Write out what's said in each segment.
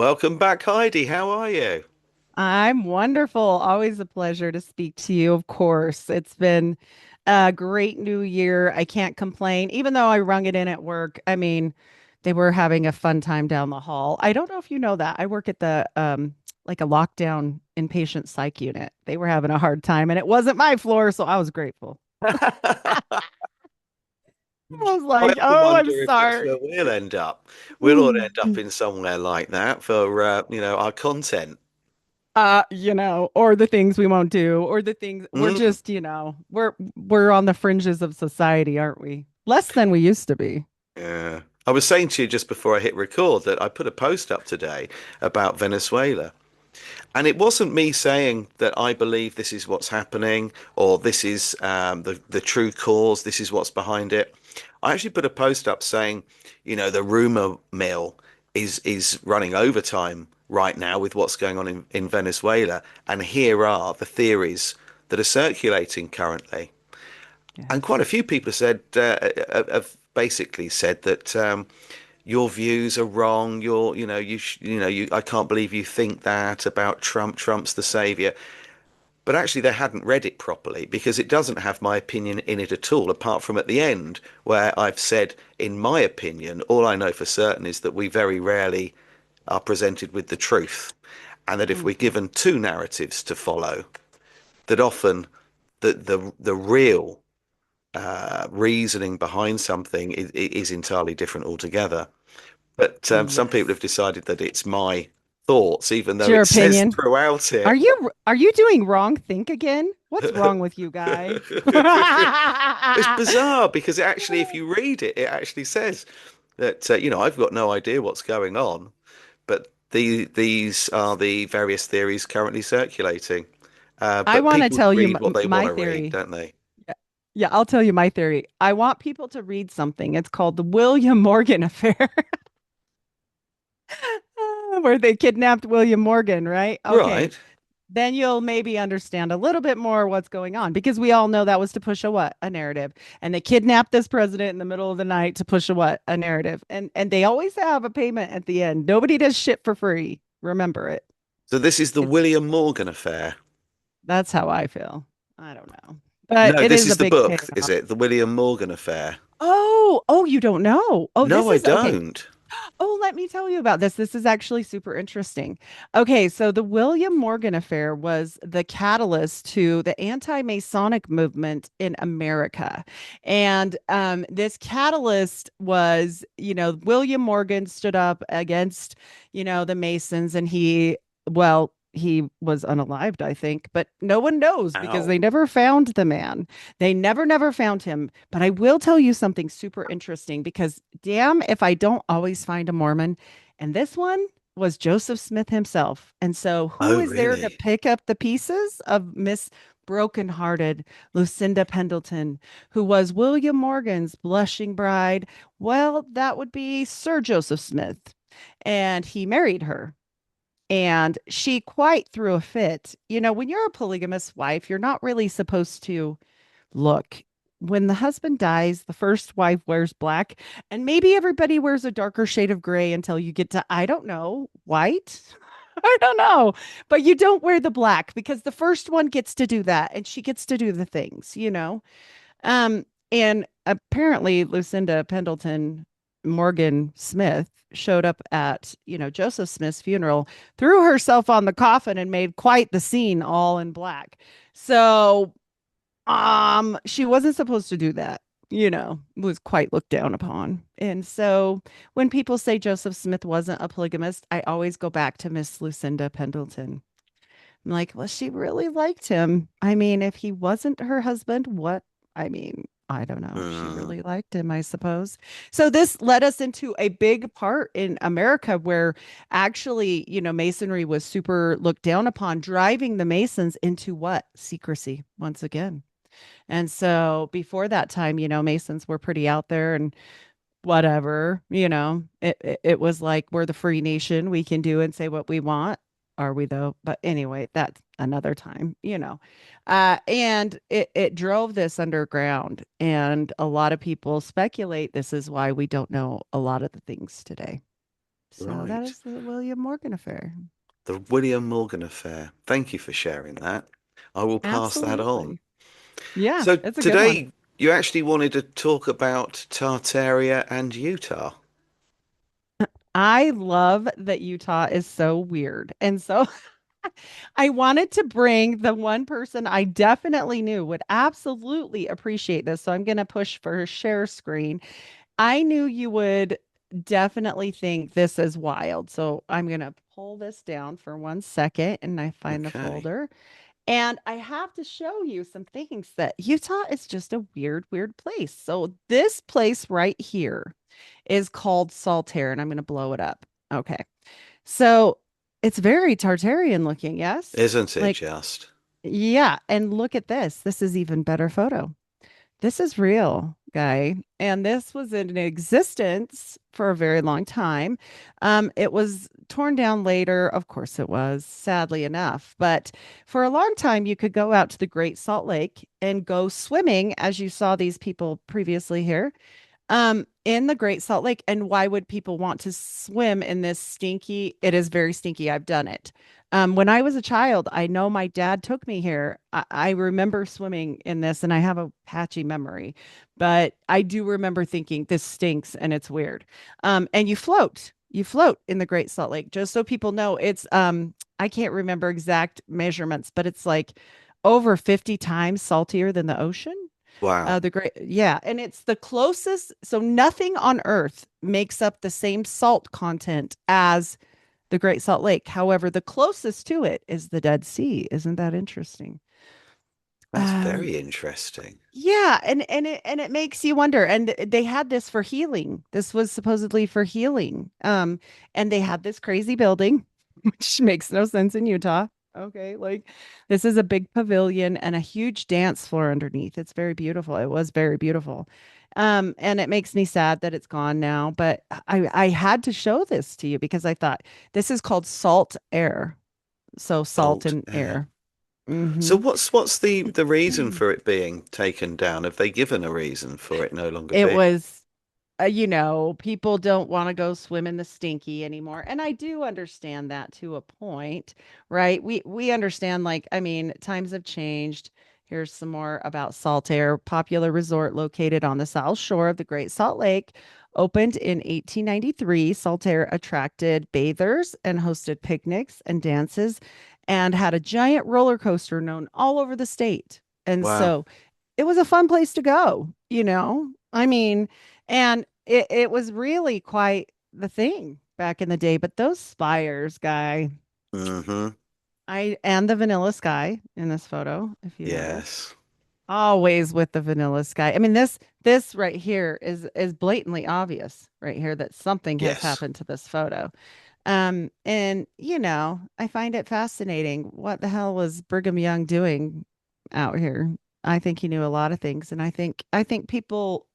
Welcome back, Heidi. How are you? I'm wonderful. Always a pleasure to speak to you, of course. It's been a great new year. I can't complain, even though I rung it in at work. I mean, they were having a fun time down the hall. I don't know if you know that. I work at the like a lockdown inpatient psych unit. They were having a hard time and it wasn't my floor, so I was grateful. I I was like, often "Oh, I'm wonder if that's sorry." where we'll end up. We'll all end up in somewhere like that for our content. Or the things we won't do, or the things we're Mm, just, we're on the fringes of society, aren't we? Less than we used to be. yeah. I was saying to you just before I hit record that I put a post up today about Venezuela. And it wasn't me saying that I believe this is what's happening or this is the true cause, this is what's behind it. I actually put a post up saying, the rumor mill is running overtime right now with what's going on in Venezuela, and here are the theories that are circulating currently. And quite a Yes. few people have basically said that your views are wrong. I can't believe you think that about Trump. Trump's the savior. But actually, they hadn't read it properly because it doesn't have my opinion in it at all, apart from at the end where I've said, in my opinion, all I know for certain is that we very rarely are presented with the truth. And that if we're Mhm. given two narratives to follow, that often the real reasoning behind something is entirely different altogether. But some people have Yes. decided that it's my thoughts, even It's though your it says opinion. throughout Are it. you doing wrong think again? What's wrong with you guys? It's bizarre because it actually, if you read it, it actually says that I've got no idea what's going on, but these are the various theories currently circulating. I But want to people tell you read what they want my to read, theory. don't they? Yeah, yeah, I'll tell you my theory. I want people to read something. It's called the William Morgan Affair. Where they kidnapped William Morgan, right? Okay. Right. Then you'll maybe understand a little bit more what's going on because we all know that was to push a what? A narrative. And they kidnapped this president in the middle of the night to push a what? A narrative. And they always have a payment at the end. Nobody does shit for free. Remember it. So this is the It's William Morgan affair. That's how I feel. I don't know. But No, it this is a is the big book, is payoff. it? The William Morgan affair. Oh, you don't know. Oh, No, this I is okay. don't. Oh, let me tell you about this. This is actually super interesting. Okay, so the William Morgan affair was the catalyst to the anti-Masonic movement in America. And this catalyst was, William Morgan stood up against, the Masons, and he was unalived, I think, but no one knows because Ow. they never found the man. They never found him. But I will tell you something super interesting because damn if I don't always find a Mormon. And this one was Joseph Smith himself. And so who Oh, is there to really? pick up the pieces of Miss Brokenhearted Lucinda Pendleton, who was William Morgan's blushing bride? Well, that would be Sir Joseph Smith. And he married her. And she quite threw a fit. When you're a polygamous wife, you're not really supposed to look. When the husband dies, the first wife wears black, and maybe everybody wears a darker shade of gray until you get to, I don't know, white. I don't know. But you don't wear the black because the first one gets to do that and she gets to do the things. Um, and apparently Lucinda Pendleton Morgan Smith showed up at, Joseph Smith's funeral, threw herself on the coffin and made quite the scene all in black. So, she wasn't supposed to do that, was quite looked down upon. And so when people say Joseph Smith wasn't a polygamist, I always go back to Miss Lucinda Pendleton. I'm like, well, she really liked him. I mean, if he wasn't her husband, what? I mean, I don't know. She Hmm. really liked him, I suppose. So this led us into a big part in America where actually, Masonry was super looked down upon, driving the Masons into what? Secrecy once again. And so before that time, Masons were pretty out there and whatever, it was like we're the free nation. We can do and say what we want. Are we though? But anyway, that's another time. And it drove this underground. And a lot of people speculate this is why we don't know a lot of the things today. So that Right. is the William Morgan affair. The William Morgan affair. Thank you for sharing that. I will pass that on. Absolutely. Yeah, So it's a good one. today you actually wanted to talk about Tartaria and Utah. I love that Utah is so weird. And so I wanted to bring the one person I definitely knew would absolutely appreciate this. So I'm going to push for share screen. I knew you would definitely think this is wild. So I'm going to pull this down for 1 second and I find the Okay. folder. And I have to show you some things that Utah is just a weird, weird place. So this place right here is called Saltair, and I'm going to blow it up. Okay. So it's very Tartarian looking, yes? Isn't it Like, just? yeah. And look at this. This is even better photo. This is real, guy. And this was in existence for a very long time. It was torn down later. Of course, it was, sadly enough. But for a long time, you could go out to the Great Salt Lake and go swimming, as you saw these people previously here, in the Great Salt Lake. And why would people want to swim in this stinky? It is very stinky. I've done it. When I was a child, I know my dad took me here. I remember swimming in this, and I have a patchy memory, but I do remember thinking this stinks and it's weird. And you float in the Great Salt Lake. Just so people know, it's I can't remember exact measurements, but it's like over 50 times saltier than the ocean. Wow. Yeah, and it's the closest. So nothing on Earth makes up the same salt content as the Great Salt Lake. However, the closest to it is the Dead Sea. Isn't that interesting? That's Um, very interesting. yeah, and it makes you wonder. And they had this for healing. This was supposedly for healing. And they had this crazy building, which makes no sense in Utah. Okay, like this is a big pavilion and a huge dance floor underneath. It's very beautiful. It was very beautiful. And it makes me sad that it's gone now, but I had to show this to you because I thought this is called salt air. So salt Salt and air. air. So Hmm. what's the reason for it being taken down? Have they given a reason for it no longer It being? was people don't want to go swim in the stinky anymore. And I do understand that to a point, right? We understand like I mean, times have changed. Here's some more about Saltair, popular resort located on the south shore of the Great Salt Lake. Opened in 1893, Saltair attracted bathers and hosted picnics and dances and had a giant roller coaster known all over the state. And Wow. so it was a fun place to go. I mean, and it was really quite the thing back in the day. But those spires, guy, Mm-hmm. I and the vanilla sky in this photo, if you notice, Yes. always with the vanilla sky. I mean, this right here is blatantly obvious right here that something has Yes. happened to this photo. And I find it fascinating. What the hell was Brigham Young doing out here? I think he knew a lot of things, and I think people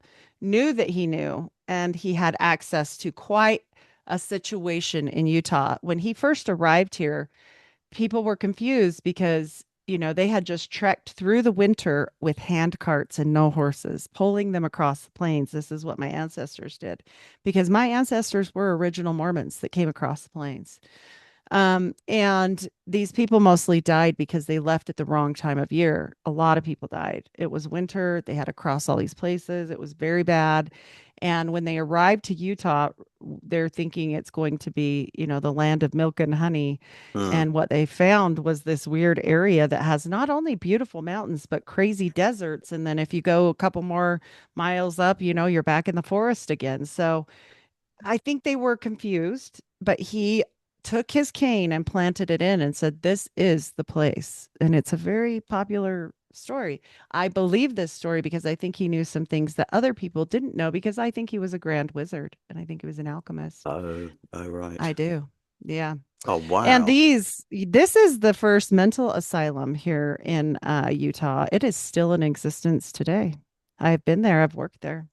knew that he knew, and he had access to quite a situation in Utah. When he first arrived here, people were confused because they had just trekked through the winter with hand carts and no horses, pulling them across the plains. This is what my ancestors did because my ancestors were original Mormons that came across the plains. And these people mostly died because they left at the wrong time of year. A lot of people died. It was winter. They had to cross all these places. It was very bad. And when they arrived to Utah, they're thinking it's going to be, the land of milk and honey. Mm. And what they found was this weird area that has not only beautiful mountains, but crazy deserts. And then if you go a couple more miles up, you're back in the forest again. So I think they were confused, but he took his cane and planted it in and said, "This is the place." And it's a very popular story. I believe this story because I think he knew some things that other people didn't know because I think he was a grand wizard and I think he was an alchemist. Oh, oh, right. I do. Yeah. Oh, And wow. this is the first mental asylum here in Utah. It is still in existence today. I've been there, I've worked there.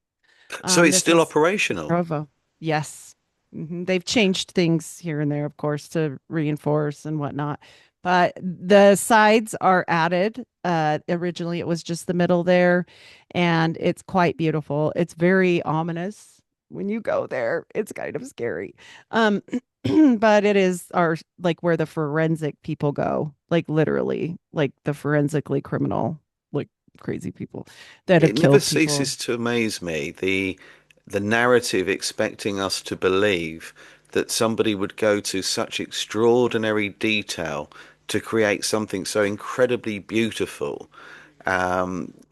So it's This still is operational. Provo. Yes. They've changed things here and there, of course, to reinforce and whatnot. But the sides are added. Originally, it was just the middle there, and it's quite beautiful. It's very ominous when you go there. It's kind of scary. Um, but it is our like where the forensic people go, like literally, like the forensically criminal, like crazy people that have It never killed people. ceases to amaze me, the narrative expecting us to believe that somebody would go to such extraordinary detail to create something so incredibly beautiful,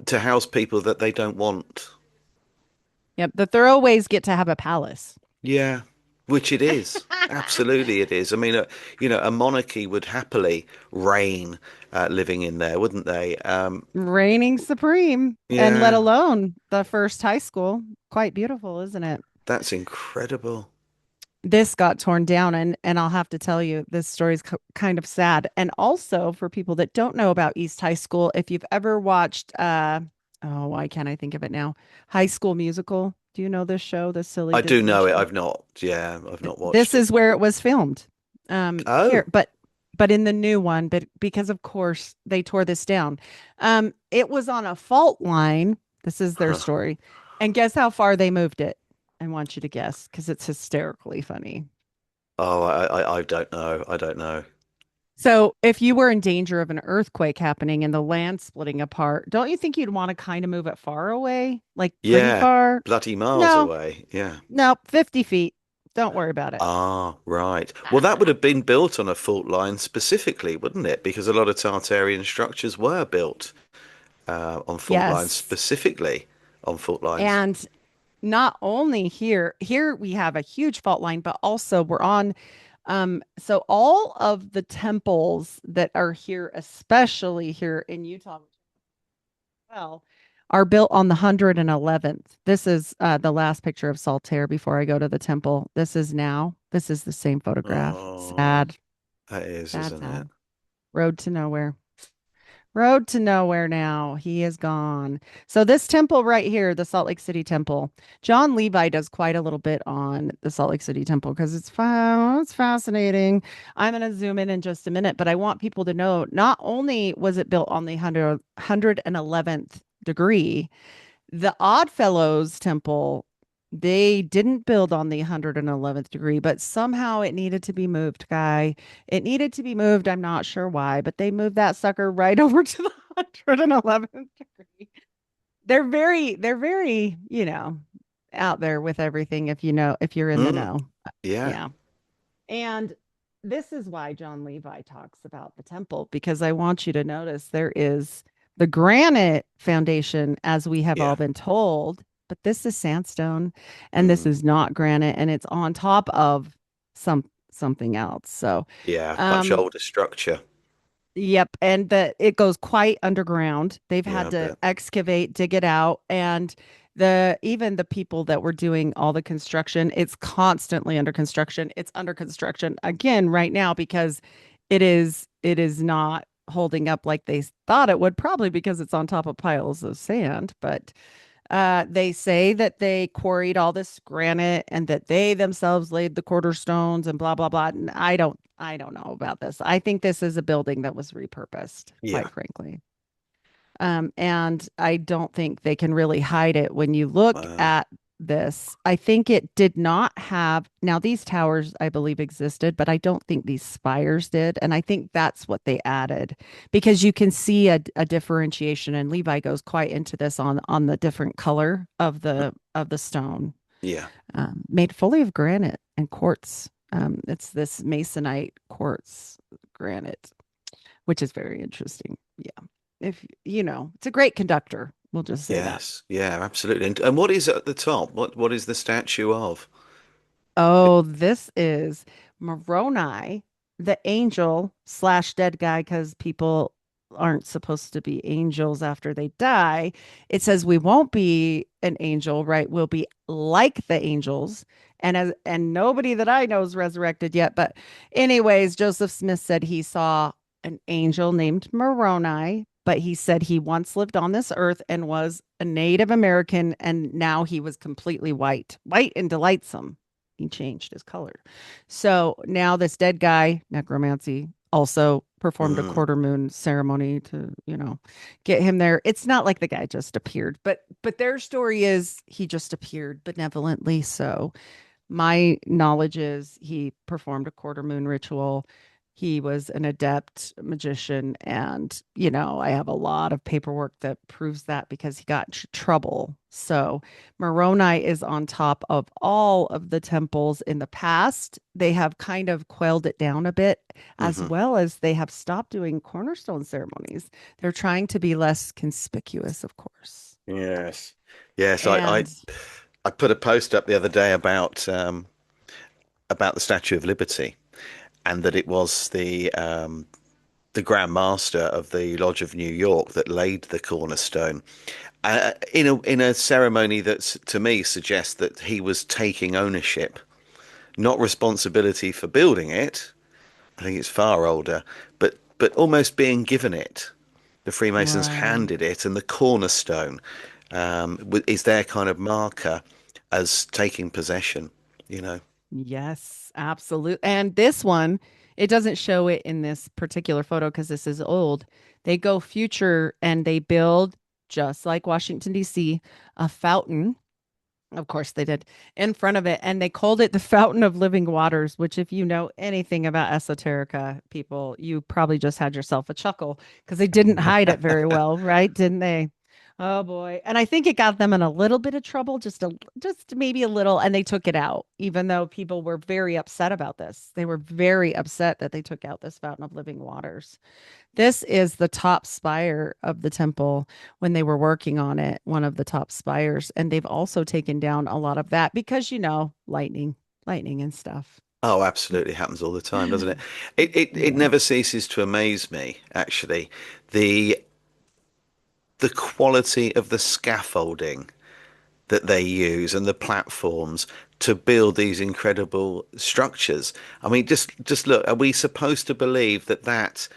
to house people that they don't want. Yep, the throwaways get to have a palace. Yeah, which it is. Absolutely, it is. I mean, a monarchy would happily reign living in there, wouldn't they? Reigning supreme, and let Yeah, alone the first high school. Quite beautiful, isn't it? that's incredible. This got torn down, and I'll have to tell you, this story is kind of sad. And also for people that don't know about East High School, if you've ever watched oh, why can't I think of it now? High School Musical. Do you know this show, this silly I do Disney know it. show? I've not. Yeah, I've not This watched it. is where it was filmed. Here, Oh, but in the new one, but because of course they tore this down. It was on a fault line. This is their story. And guess how far they moved it? I want you to guess because it's hysterically funny. oh, I don't know. I don't know. So, if you were in danger of an earthquake happening and the land splitting apart, don't you think you'd want to kind of move it far away? Like pretty Yeah, far? bloody miles No, away. Yeah. no, 50 feet. Don't worry about it. Ah, right. Well, that would have been built on a fault line specifically, wouldn't it? Because a lot of Tartarian structures were built on fault lines Yes. specifically on fault lines. And not only here we have a huge fault line, but also we're on so all of the temples that are here, especially here in Utah, well, are built on the 111th. This is the last picture of Saltair before I go to the temple. This is now. This is the same photograph. Oh, Sad, that is, sad, isn't it? sad. Road to nowhere. Road to nowhere now. He is gone. So this temple right here, the Salt Lake City Temple, John Levi does quite a little bit on the Salt Lake City Temple because it's fun. It's fascinating. I'm going to zoom in just a minute, but I want people to know not only was it built on the 111th degree, the Oddfellows Temple, they didn't build on the 111th degree, but somehow it needed to be moved, guy. It needed to be moved. I'm not sure why, but they moved that sucker right over to the 111th degree. They're very, out there with everything if you're in the Mm, know. yeah, Yeah. And this is why John Levi talks about the temple, because I want you to notice there is the granite foundation, as we have all yeah. been told, but this is sandstone and this Mm, is not granite, and it's on top of something else. So, yeah, much um, older structure. yep, and that it goes quite underground. They've Yeah, had I to bet. excavate, dig it out, and the even the people that were doing all the construction, it's constantly under construction. It's under construction again right now because it is not holding up like they thought it would, probably because it's on top of piles of sand, but they say that they quarried all this granite and that they themselves laid the cornerstones and blah blah blah. And I don't know about this. I think this is a building that was repurposed, Yeah. quite frankly. And I don't think they can really hide it when you look Wow. at this. I think it did not have, now these towers, I believe, existed, but I don't think these spires did. And I think that's what they added because you can see a differentiation. And Levi goes quite into this on the different color of the stone, Yeah. made fully of granite and quartz. It's this masonite quartz granite, which is very interesting. Yeah. If it's a great conductor. We'll just say that. Yes. Yeah, absolutely. And what is at the top? What is the statue of? Oh, this is Moroni, the angel slash dead guy, because people aren't supposed to be angels after they die. It says we won't be an angel, right? We'll be like the angels. And nobody that I know is resurrected yet. But anyways, Joseph Smith said he saw an angel named Moroni, but he said he once lived on this earth and was a Native American, and now he was completely white, white and delightsome. He changed his color. So now this dead guy, necromancy, also performed a Mm. quarter moon ceremony to, get him there. It's not like the guy just appeared, but their story is he just appeared benevolently. So my knowledge is he performed a quarter moon ritual. He was an adept magician. And, I have a lot of paperwork that proves that because he got in trouble. So Moroni is on top of all of the temples in the past. They have kind of quelled it down a bit, as Hmm. well as they have stopped doing cornerstone ceremonies. They're trying to be less conspicuous, of course. Yes. Yes, And I put a post up the other day about the Statue of Liberty, and that it was the Grand Master of the Lodge of New York that laid the cornerstone, in a ceremony that to me suggests that he was taking ownership, not responsibility for building it. I think it's far older, but almost being given it. The Freemasons right. handed it, and the cornerstone is their kind of marker as taking possession. You know. Yes, absolutely. And this one, it doesn't show it in this particular photo because this is old. They go future and they build, just like Washington, D.C., a fountain. Of course, they did in front of it. And they called it the Fountain of Living Waters, which, if you know anything about esoterica people, you probably just had yourself a chuckle because they didn't hide it very well, right? Didn't they? Oh boy. And I think it got them in a little bit of trouble, just maybe a little, and they took it out, even though people were very upset about this. They were very upset that they took out this Fountain of Living Waters. This is the top spire of the temple when they were working on it, one of the top spires. And they've also taken down a lot of that because, lightning and stuff. Oh, absolutely happens all the time, doesn't it? It Yeah. never ceases to amaze me, actually, the the quality of the scaffolding that they use and the platforms to build these incredible structures. I mean, just look, are we supposed to believe that that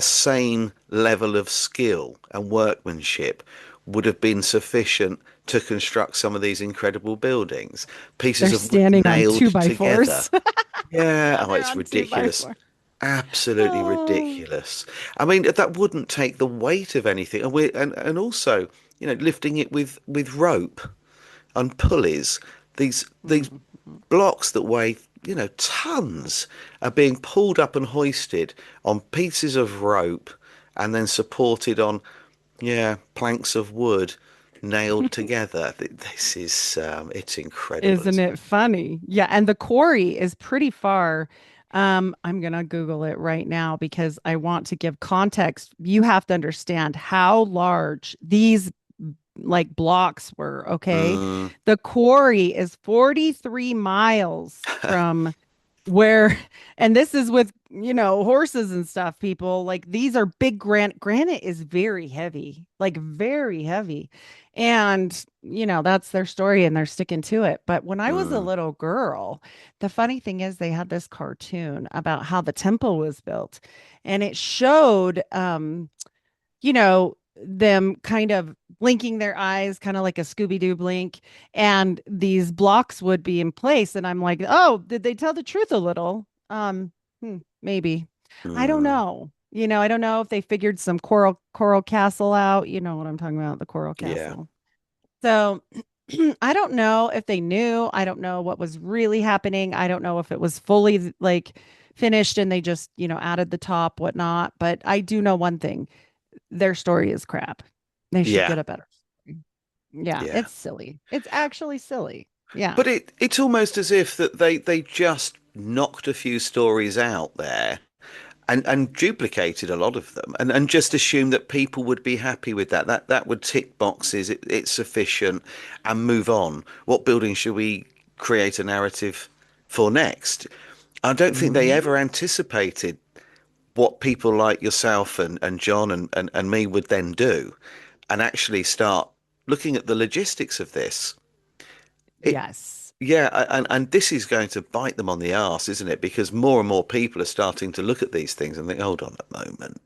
same level of skill and workmanship would have been sufficient to construct some of these incredible buildings? Pieces They're of wood standing on nailed two by together. fours. Yeah, oh, They're it's on two by ridiculous. four. Absolutely Oh. ridiculous. I mean, that wouldn't take the weight of anything, and also, lifting it with rope and pulleys. These Mhm. blocks that weigh, tons are being pulled up and hoisted on pieces of rope and then supported on, yeah, planks of wood nailed together. This is, it's incredible, Isn't isn't it funny? Yeah, and the quarry is pretty far. I'm gonna Google it right now because I want to give context. You have to understand how large these like blocks were, it? okay? The quarry is 43 miles from where, and this is with, horses and stuff, people. Like these are big granite is very heavy, like very heavy. And, that's their story and they're sticking to it. But when I was a Mm. little girl, the funny thing is they had this cartoon about how the temple was built and it showed them kind of blinking their eyes, kind of like a Scooby-Doo blink, and these blocks would be in place. And I'm like, oh, did they tell the truth a little? Maybe. I don't Mm. know. I don't know if they figured some coral castle out. You know what I'm talking about, the coral Yeah. castle. So I don't know if they knew. I don't know what was really happening. I don't know if it was fully like finished and they just, added the top, whatnot. But I do know one thing, their story is crap. They should Yeah. get a better story. Yeah, Yeah. it's silly. It's actually silly. Yeah. But it's almost as if that they just knocked a few stories out there and duplicated a lot of them and just assumed that people would be happy with that. That would tick boxes, it's sufficient, and move on. What building should we create a narrative for next? I don't think they Mhm. ever anticipated what people like yourself and John and me would then do and actually start looking at the logistics of this. It Yes. Yeah, and this is going to bite them on the arse, isn't it? Because more and more people are starting to look at these things and think, hold on a moment,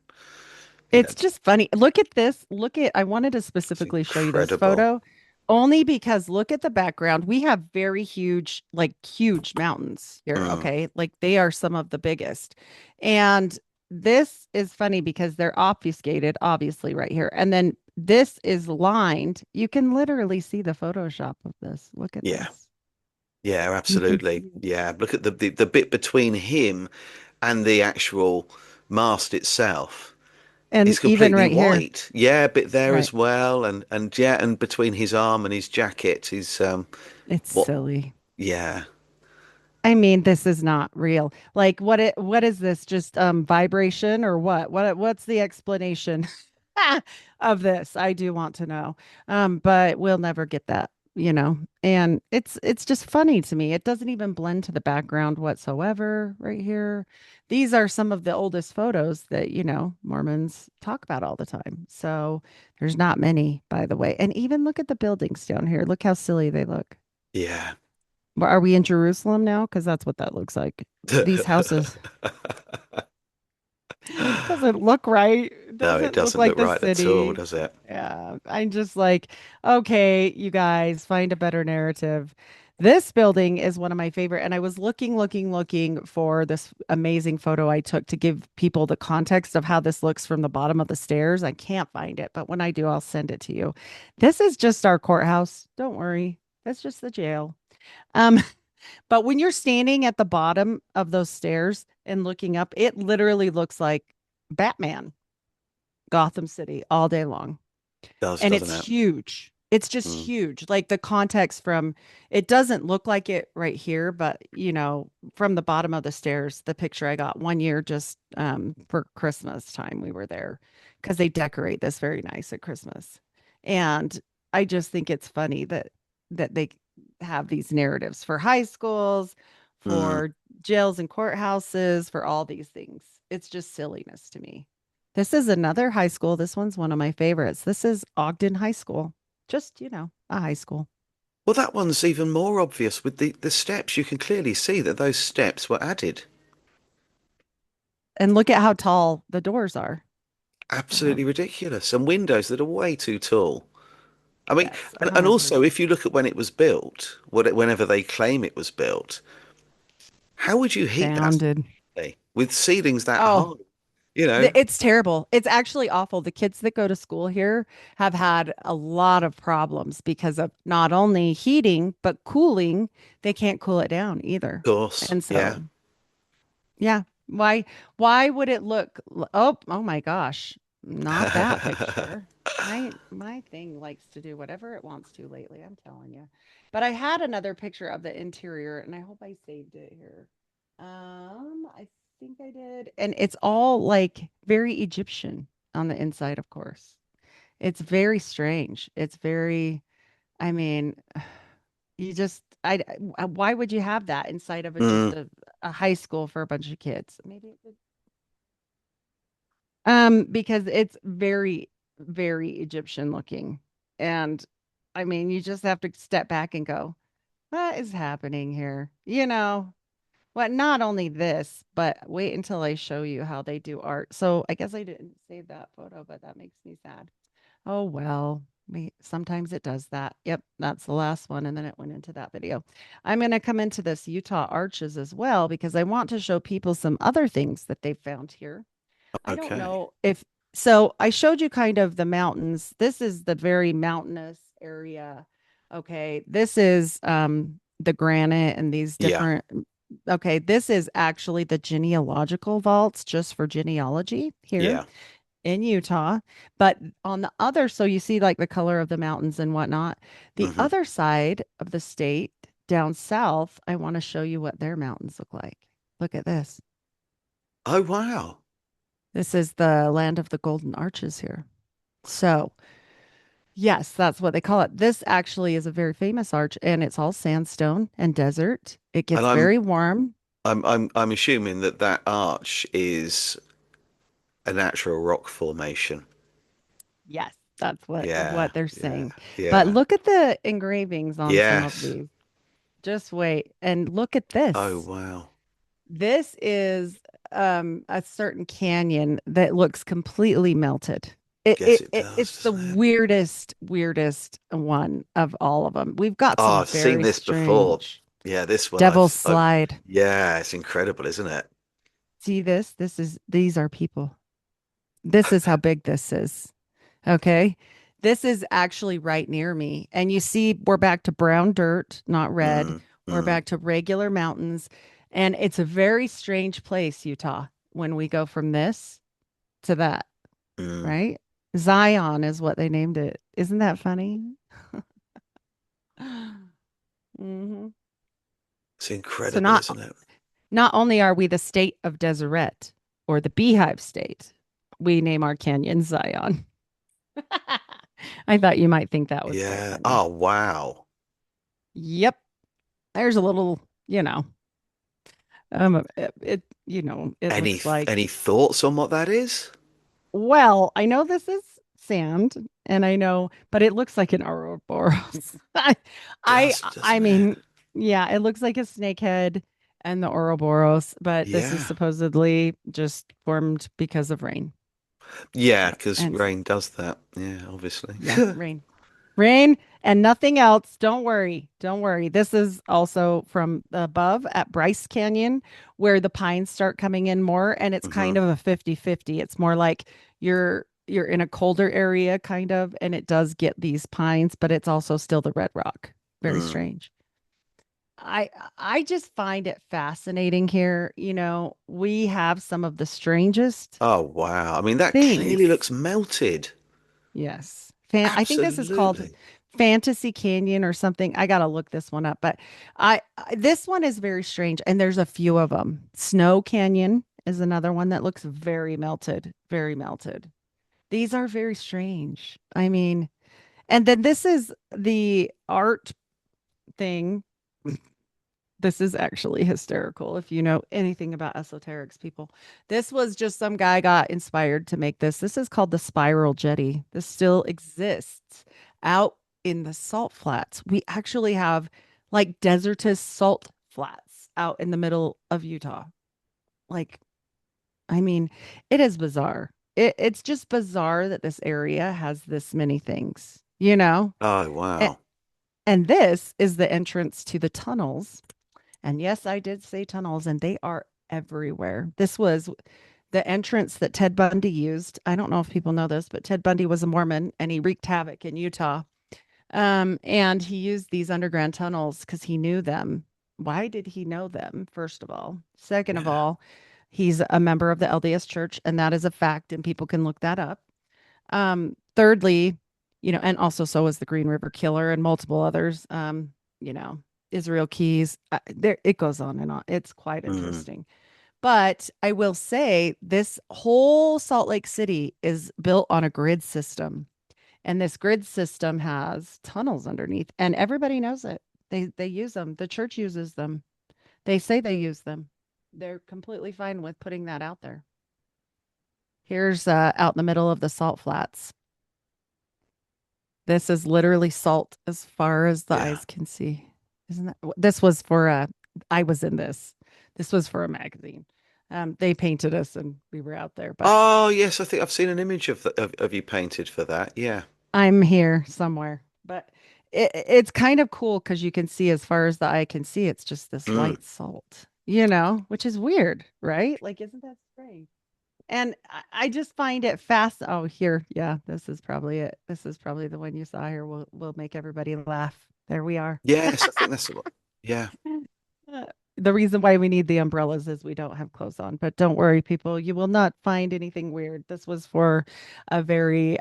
It's it's, just funny. Look at this. I wanted to it's specifically show you this incredible. photo. Only because look at the background. We have very huge, like huge mountains here. Mm, Okay. Like they are some of the biggest. And this is funny because they're obfuscated, obviously, right here. And then this is lined. You can literally see the Photoshop of this. Look at yeah. this. Yeah, You can absolutely. see it. Yeah. Look at the bit between him and the actual mast itself. And Is even completely right here. white. Yeah, a bit there Right. as well, and yeah, and between his arm and his jacket, his It's what? silly. Yeah, I mean, this is not real. Like what is this? Just vibration or what? What's the explanation of this? I do want to know. But we'll never get that, you know. And it's just funny to me. It doesn't even blend to the background whatsoever right here. These are some of the oldest photos that, you know, Mormons talk about all the time. So there's not many, by the way. And even look at the buildings down here. Look how silly they look. yeah. Well, are we in Jerusalem now? Because that's what that looks like. These houses doesn't look right. It No, it doesn't look doesn't like look the right at all, city. does it? Yeah, I'm just like, okay, you guys find a better narrative. This building is one of my favorite, and I was looking for this amazing photo I took to give people the context of how this looks from the bottom of the stairs. I can't find it, but when I do, I'll send it to you. This is just our courthouse. Don't worry. That's just the jail. Um, But when you're standing at the bottom of those stairs and looking up, it literally looks like Batman, Gotham City all day long. Does, And doesn't it's it? huge. It's just Mm, huge. Like the context from it doesn't look like it right here, but you know, from the bottom of the stairs, the picture I got one year just for Christmas time we were there because they decorate this very nice at Christmas. And I just think it's funny that they have these narratives for high schools, mm. for jails and courthouses, for all these things. It's just silliness to me. This is another high school. This one's one of my favorites. This is Ogden High School. Just, you know, a high school. Well, that one's even more obvious with the steps. You can clearly see that those steps were added. And look at how tall the doors are. You know, Absolutely ridiculous. And windows that are way too tall. I mean, yes, I don't and have also, room. if you look at when it was built, whenever they claim it was built, how would you heat that Founded. thing with ceilings that Oh, high? You know, it's terrible. It's actually awful. The kids that go to school here have had a lot of problems because of not only heating, but cooling. They can't cool it down either. of course. And Yeah. so yeah. Why would it look oh my gosh. Not that picture. My thing likes to do whatever it wants to lately, I'm telling you. But I had another picture of the interior and I hope I saved it here. I think I did. And it's all like very Egyptian on the inside, of course. It's very strange. It's very, I mean, you just, why would you have that inside of just Mm, a high school for a bunch of kids? Maybe it would, because it's very, very Egyptian looking. And I mean, you just have to step back and go, what is happening here? You know, what, not only this, but wait until I show you how they do art. So I guess I didn't save that photo, but that makes me sad. Oh, well, sometimes it does that. Yep, that's the last one. And then it went into that video. I'm going to come into this Utah arches as well because I want to show people some other things that they've found here. I don't okay. know if so. I showed you kind of the mountains. This is the very mountainous area. Okay, this is the granite and these Yeah. different. Okay, this is actually the genealogical vaults just for genealogy here Yeah. in Utah. But on the other, so you see like the color of the mountains and whatnot. The Hmm. other side of the state down south, I want to show you what their mountains look like. Look at this. Oh, wow. This is the land of the golden arches here. So, yes, that's what they call it. This actually is a very famous arch and it's all sandstone and desert. It And gets I'm very warm. I'm assuming that that arch is a natural rock formation. Yes, that's Yeah. what they're Yeah. saying. But Yeah. look at the engravings on some of Yes. these. Just wait and look at Oh, this. wow. This is a certain canyon that looks completely melted. Guess it does, It's the doesn't it? weirdest one of all of them. We've got Oh, some I've seen very this before. strange. Yeah, this one Devil's Slide. yeah, it's incredible, isn't it? See this? These are people. This is how big this is. Okay. This is actually right near me. And you see, we're back to brown dirt, not red. Mm, We're mm, back to regular mountains. And it's a very strange place, Utah, when we go from this to that, mm. right? Zion is what they named it. Isn't that funny? hmm It's So incredible, isn't it? not only are we the state of Deseret or the Beehive State, we name our canyon Zion. I thought you might think that was quite Yeah. funny. Oh, wow. Yep. There's a little, it looks like, Any thoughts on what that is? well, I know this is sand and I know, but it looks like an Ouroboros. I, Does, I doesn't it? mean, yeah, it looks like a snakehead and the Ouroboros, but this is Yeah. supposedly just formed because of rain. Yeah, So, because and rain does that. Yeah, obviously. yeah, rain and nothing else. Don't worry. Don't worry. This is also from above at Bryce Canyon where the pines start coming in more and it's hmm kind of a 50-50. It's more like you're in a colder area kind of and it does get these pines, but it's also still the red rock. Very Mm. strange. I I just find it fascinating here. We have some of the strangest Oh, wow. I mean, that clearly things. looks melted. Yes. I think this is called Absolutely. Fantasy Canyon or something. I got to look this one up, but this one is very strange and there's a few of them. Snow Canyon is another one that looks very melted, very melted. These are very strange. I mean, and then this is the art thing. This is actually hysterical if you know anything about esoterics, people. This was just some guy got inspired to make this. This is called the spiral jetty. This still exists out in the salt flats. We actually have like desertous salt flats out in the middle of Utah. Like, I mean, it is bizarre. It's just bizarre that this area has this many things, you know? Oh, And, wow. and this is the entrance to the tunnels and yes, I did say tunnels, and they are everywhere. This was the entrance that Ted Bundy used. I don't know if people know this, but Ted Bundy was a Mormon and he wreaked havoc in Utah. And he used these underground tunnels because he knew them. Why did he know them, first of all? Second of Yeah. all, he's a member of the LDS Church, and that is a fact, and people can look that up. Thirdly, and also so was the Green River Killer and multiple others. You know, Israel Keys. There, it goes on and on. It's quite Mm. interesting. But I will say this whole Salt Lake City is built on a grid system, and this grid system has tunnels underneath, and everybody knows it. They use them. The church uses them. They say they use them. They're completely fine with putting that out there. Here's out in the middle of the salt flats. This is literally salt as far as the Yeah. eyes can see. Isn't that? This was for I was in this. This was for a magazine. They painted us and we were out there, but Oh, yes, I think I've seen an image of you painted for that. Yeah. I'm here somewhere. But it's kind of cool because you can see as far as the eye can see, it's just this Mm. white salt, which is weird, right? Like, isn't that strange? And I just find it fast. Oh, here, yeah, this is probably it. This is probably the one you saw here. We'll make everybody laugh. There we are. Yes, I think that's a lot. Yeah. Uh, The reason why we need the umbrellas is we don't have clothes on. But don't worry, people, you will not find anything weird. This was for a very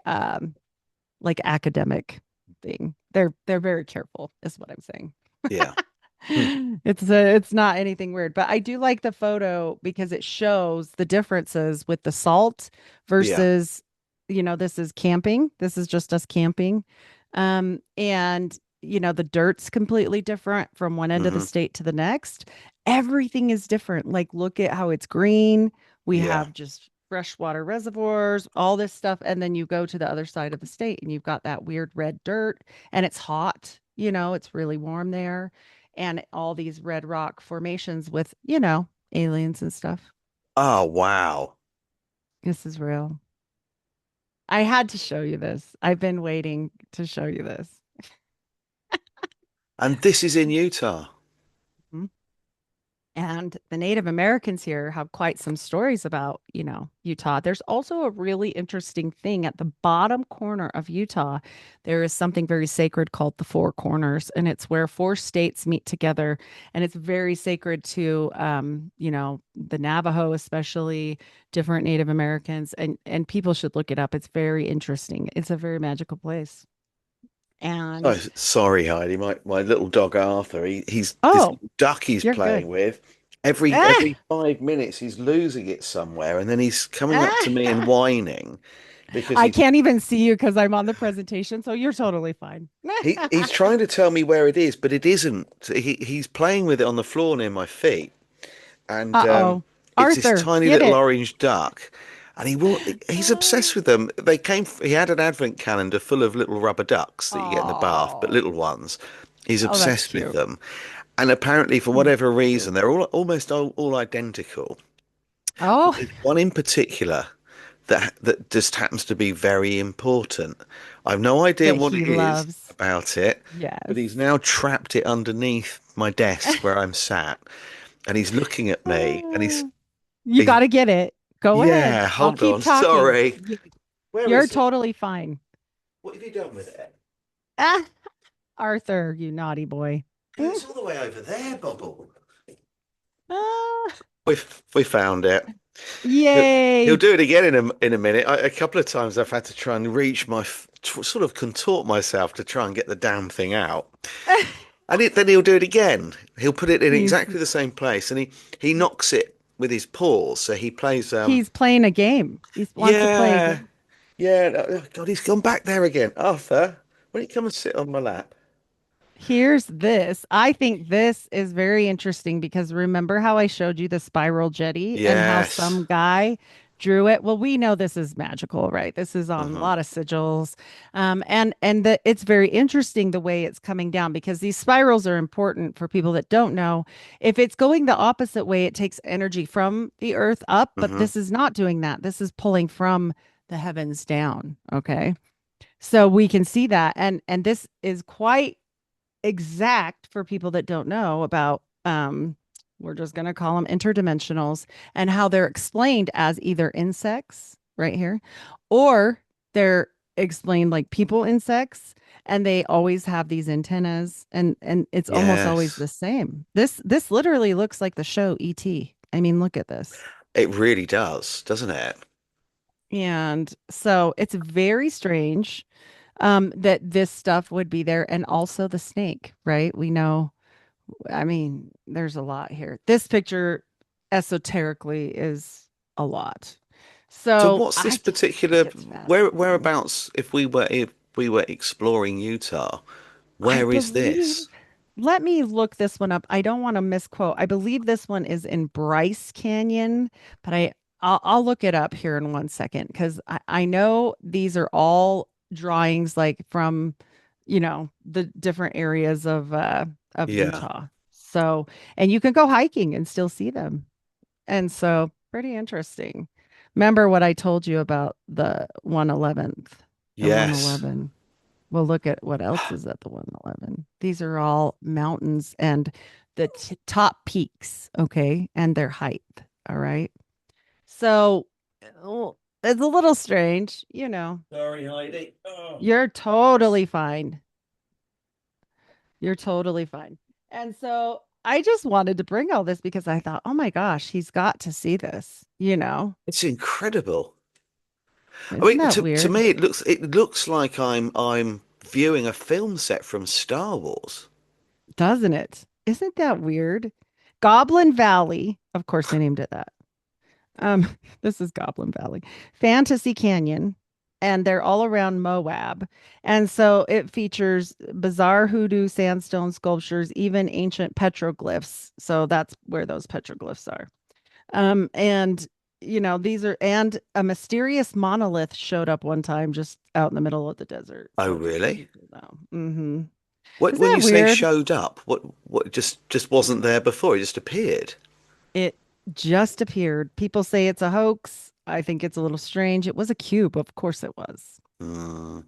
like academic thing. They're very careful, is what I'm saying. Yeah. Hmm. It's not anything weird, but I do like the photo because it shows the differences with the salt Yeah. versus, this is camping. This is just us camping. And the dirt's completely different from one end of the hmm state to the next. Everything is different. Like look at how it's green. We Yeah. have just freshwater reservoirs, all this stuff, and then you go to the other side of the state and you've got that weird red dirt and it's hot, it's really warm there and all these red rock formations with, aliens and stuff. Oh, wow. This is real. I had to show you this. I've been waiting to show you this. And this is in Utah. Mhm. And the Native Americans here have quite some stories about, Utah. There's also a really interesting thing at the bottom corner of Utah. There is something very sacred called the Four Corners, and it's where four states meet together. And it's very sacred to, the Navajo, especially different Native Americans. And people should look it up. It's very interesting. It's a very magical place. Oh, And sorry, Heidi. My little dog Arthur. He's this oh, duck he's you're good. playing with. Every Ah, every 5 minutes he's losing it somewhere, and then he's coming up to me and ah. whining because I can't even see you because I'm on the presentation, so you're totally fine. he's trying to tell me where it is, but it isn't. He's playing with it on the floor near my feet, and Uh-oh. it's this Arthur, tiny get little it. orange duck, and he's obsessed with them. He had an advent calendar full of little rubber ducks that you get in the bath, but Oh, little ones. He's oh, that's obsessed with cute. them, and apparently for Mm, whatever reason cute. they're almost all identical. But Oh, there's one in particular that just happens to be very important. I've no idea that what he it is loves. about it, but Yes. he's now trapped it underneath my desk where I'm sat, and he's looking at me, and Ah, you he's got to get it. Go ahead. yeah, I'll hold keep on, talking. sorry. Where You're is it? totally fine. What have you done with it? Ah, Arthur, you naughty boy. God, Mm. it's all the way over there, Bubble. Ah, We found it. He'll, he'll yay. do it again in a minute. A couple of times I've had to try and reach sort of contort myself to try and get the damn thing out. And then he'll do it again. He'll put it in He's exactly the same place, and he knocks it with his paws. So he plays. he's playing a game. He wants to play a Yeah, game. yeah. Oh, God, he's gone back there again. Arthur, why don't you come and sit on my lap? Here's this. I think this is very interesting because remember how I showed you the spiral jetty and how Yes. some guy drew it? Well, we know this is magical, right? This is on a Uh-huh. lot of sigils. And it's very interesting the way it's coming down because these spirals are important for people that don't know. If it's going the opposite way, it takes energy from the earth up, but Uh-huh. this is not doing that. This is pulling from the heavens down. Okay. So we can see that. And this is quite exact for people that don't know about we're just going to call them interdimensionals and how they're explained as either insects right here or they're explained like people insects and they always have these antennas and it's almost always Yes. the same. This literally looks like the show ET. I mean, look at this. It really does, doesn't it? And so it's very strange that this stuff would be there and also the snake, right? We know I mean, there's a lot here. This picture esoterically is a lot. So So what's this I just think particular it's fascinating. whereabouts if we were exploring Utah, I where is believe, this? let me look this one up. I don't want to misquote. I believe this one is in Bryce Canyon, but I'll look it up here in 1 second because I know these are all drawings like from, the different areas of Yeah. Utah. So, and you can go hiking and still see them. And so pretty interesting. Remember what I told you about the 111th, the Yes. 111. Well, look at what else is at the 111. These are all mountains and the top peaks, okay, and their height. All right. So it's a little strange, Sorry, Heidi. Oh. You're totally fine. You're totally fine. And so I just wanted to bring all this because I thought, oh my gosh, he's got to see this. It's incredible. I Isn't mean, that to weird? me, it looks like I'm viewing a film set from Star Wars. Doesn't it? Isn't that weird? Goblin Valley, of course they named it that. This is Goblin Valley, Fantasy Canyon, and they're all around Moab. And so it features bizarre hoodoo sandstone sculptures, even ancient petroglyphs. So that's where those petroglyphs are. And these are and a mysterious monolith showed up one time just out in the middle of the desert. Oh, So just so really? people know. Mm-hmm. What Isn't when that you say weird? showed up, what just wasn't there before? It just appeared. It just appeared. People say it's a hoax. I think it's a little strange. It was a cube, of course it was. Mm.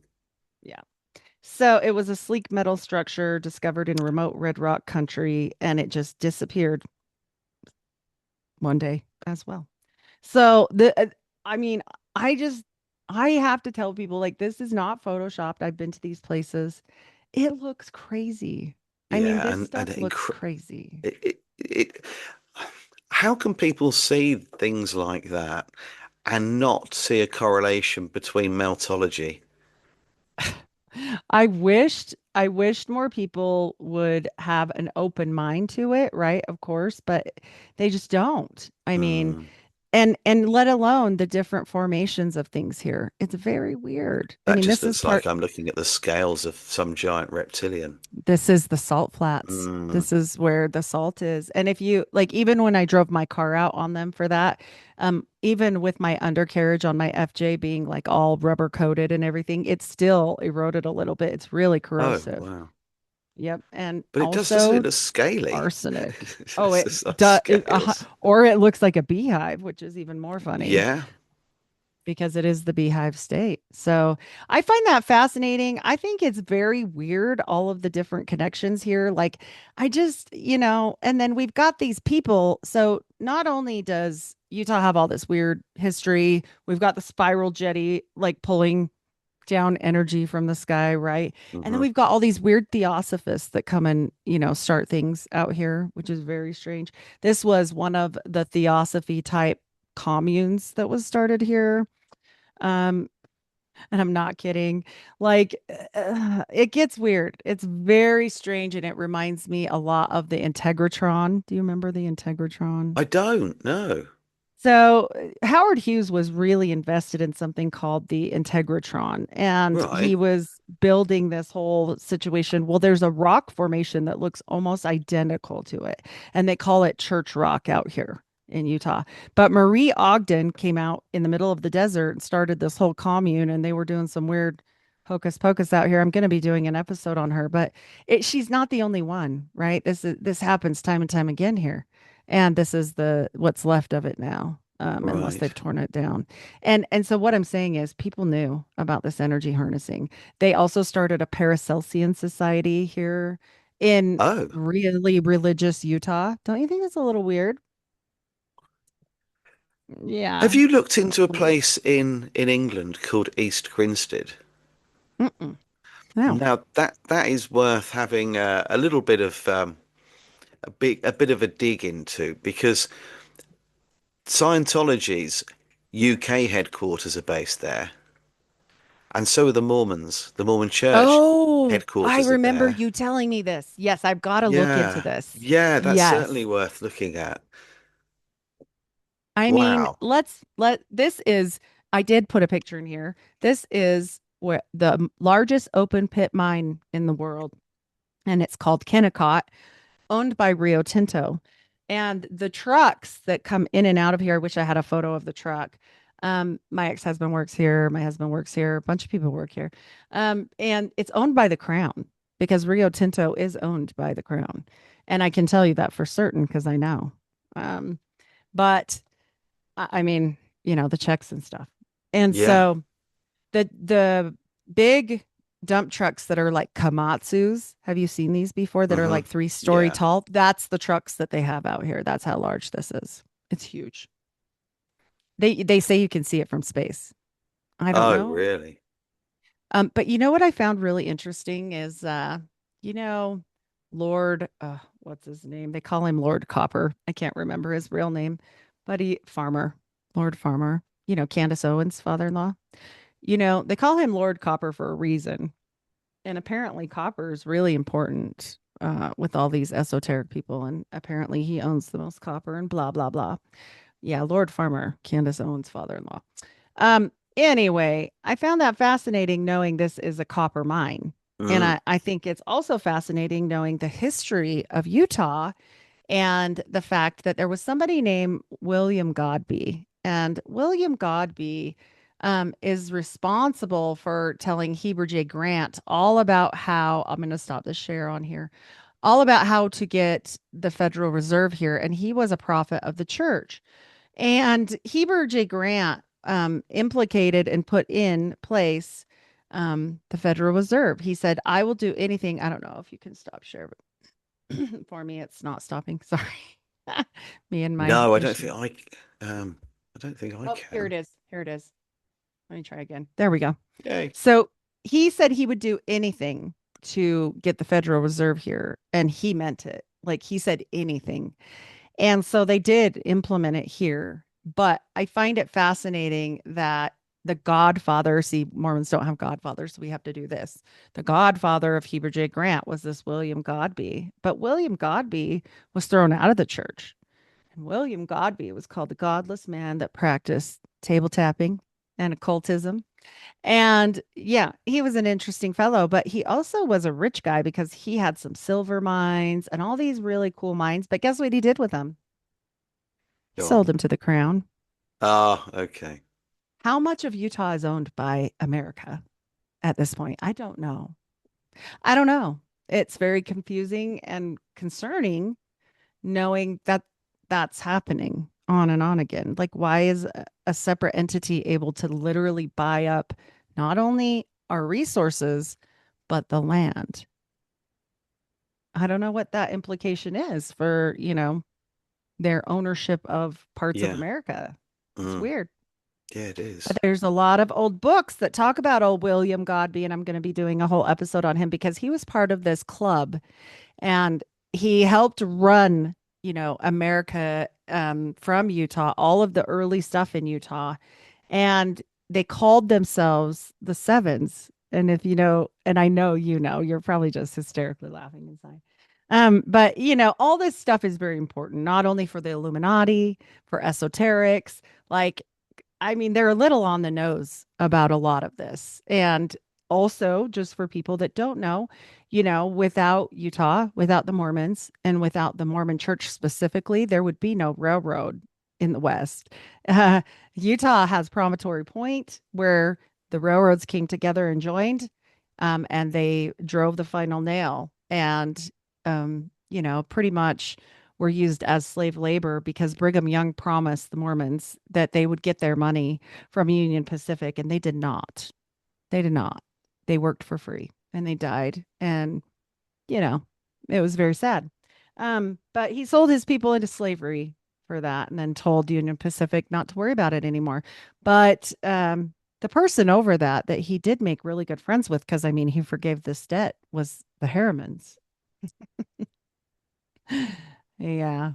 Yeah. So it was a sleek metal structure discovered in remote Red Rock country, and it just disappeared one day as well. So I mean, I just, I have to tell people like this is not photoshopped. I've been to these places. It looks crazy. I mean, Yeah, this and stuff looks crazy. it how can people see things like that and not see a correlation between meltology? I wished more people would have an open mind to it, right? Of course, but they just don't. I mean, Mm. and let alone the different formations of things here. It's very weird. I That mean, just this is looks like part I'm looking at the scales of some giant reptilian. this is the salt flats. Mm. This is where the salt is. And if you like, even when I drove my car out on them for that, even with my undercarriage on my FJ being like all rubber coated and everything, it still eroded a little bit. It's really Oh, corrosive. wow. Yep. And But it does, doesn't it also look scaly? arsenic. Oh, It's it just like does, scales. or it looks like a beehive, which is even more funny Yeah, because it is the beehive state. So I find that fascinating. I think it's very weird, all of the different connections here. Like, I just, and then we've got these people. So not only does Utah have all this weird history, we've got the spiral jetty like pulling down energy from the sky, right? And then hmm we've got all these weird theosophists that come and, start things out here, which is very strange. This was one of the theosophy type communes that was started here. Um, and I'm not kidding. Like, it gets weird. It's very strange, and it reminds me a lot of the Integratron. Do you remember the Integratron? I don't know. So Howard Hughes was really invested in something called the Integratron, and he Right. was building this whole situation. Well, there's a rock formation that looks almost identical to it, and they call it Church Rock out here in Utah. But Marie Ogden came out in the middle of the desert and started this whole commune, and they were doing some weird hocus pocus out here. I'm going to be doing an episode on her, but she's not the only one, right? This happens time and time again here, and this is the what's left of it now, unless Right. they've torn it down. And so what I'm saying is people knew about this energy harnessing. They also started a Paracelsian society here in Oh, really religious Utah. Don't you think that's a little weird? have Yeah. you looked into a Weird. place in England called East Grinstead? Mm-mm. No. Now that is worth having a little bit of a bit of a dig into because Scientology's UK headquarters are based there, and so are the Mormons. The Mormon Church Oh, I headquarters are remember there. you telling me this. Yes, I've got to look into Yeah, this. yeah, that's certainly Yes. worth looking at. I mean, Wow. this is, I did put a picture in here. This is where the largest open pit mine in the world, and it's called Kennecott, owned by Rio Tinto. And the trucks that come in and out of here, I wish I had a photo of the truck. My ex-husband works here, my husband works here, a bunch of people work here. And it's owned by the Crown because Rio Tinto is owned by the Crown. And I can tell you that for certain because I know. But I mean, the checks and stuff. And Yeah. so the big dump trucks that are like Komatsus, have you seen these before that are hmm like 3-story Yeah. tall? That's the trucks that they have out here. That's how large this is. It's huge. They say you can see it from space. I don't Oh, know. really? But you know what I found really interesting is you know, Lord what's his name? They call him Lord Copper. I can't remember his real name, but Farmer, Lord Farmer, Candace Owens' father-in-law. They call him Lord Copper for a reason. And apparently copper is really important with all these esoteric people. And apparently he owns the most copper and blah, blah, blah. Yeah, Lord Farmer, Candace Owens' father-in-law. Anyway, I found that fascinating knowing this is a copper mine. And Mm. I think it's also fascinating knowing the history of Utah and the fact that there was somebody named William Godby. And William Godby is responsible for telling Heber J. Grant all about how I'm going to stop the share on here, all about how to get the Federal Reserve here. And he was a prophet of the church. And Heber J. Grant implicated and put in place the Federal Reserve. He said, I will do anything. I don't know if you can stop share, but for me, it's not stopping. Sorry. Me and my No, issue. I don't think I Oh, here it can. is. Here it is. Let me try again. There we go. Yay. So he said he would do anything to get the Federal Reserve here, and he meant it. Like he said anything. And so they did implement it here. But I find it fascinating that the godfather, see, Mormons don't have godfathers, so we have to do this. The godfather of Heber J. Grant was this William Godby, but William Godby was thrown out of the church. And William Godby was called the godless man that practiced table tapping and occultism. And yeah, he was an interesting fellow, but he also was a rich guy because he had some silver mines and all these really cool mines. But guess what he did with them? He Go on. sold them to the crown. Ah, okay. How much of Utah is owned by America at this point? I don't know. I don't know. It's very confusing and concerning knowing that that's happening on and on again. Like, why is a separate entity able to literally buy up not only our resources, but the land? I don't know what that implication is for, their ownership of parts of Yeah. America. It's Mm. weird. Yeah, it But is. there's a lot of old books that talk about old William Godby, and I'm going to be doing a whole episode on him because he was part of this club and he helped run, America from Utah, all of the early stuff in Utah. And they called themselves the Sevens. And if you know, and I know you're probably just hysterically laughing inside. But all this stuff is very important, not only for the Illuminati, for esoterics, like I mean, they're a little on the nose about a lot of this. And also, just for people that don't know, without Utah, without the Mormons, and without the Mormon Church specifically, there would be no railroad in the West. Uh, Utah has Promontory Point, where the railroads came together and joined, and they drove the final nail. And, pretty much were used as slave labor because Brigham Young promised the Mormons that they would get their money from Union Pacific, and they did not. They did not. They worked for free and they died. And, you know, it was very sad. But he sold his people into slavery for that and then told Union Pacific not to worry about it anymore. But the person over that he did make really good friends with, because I mean, he forgave this debt, was the Harrimans. Yeah.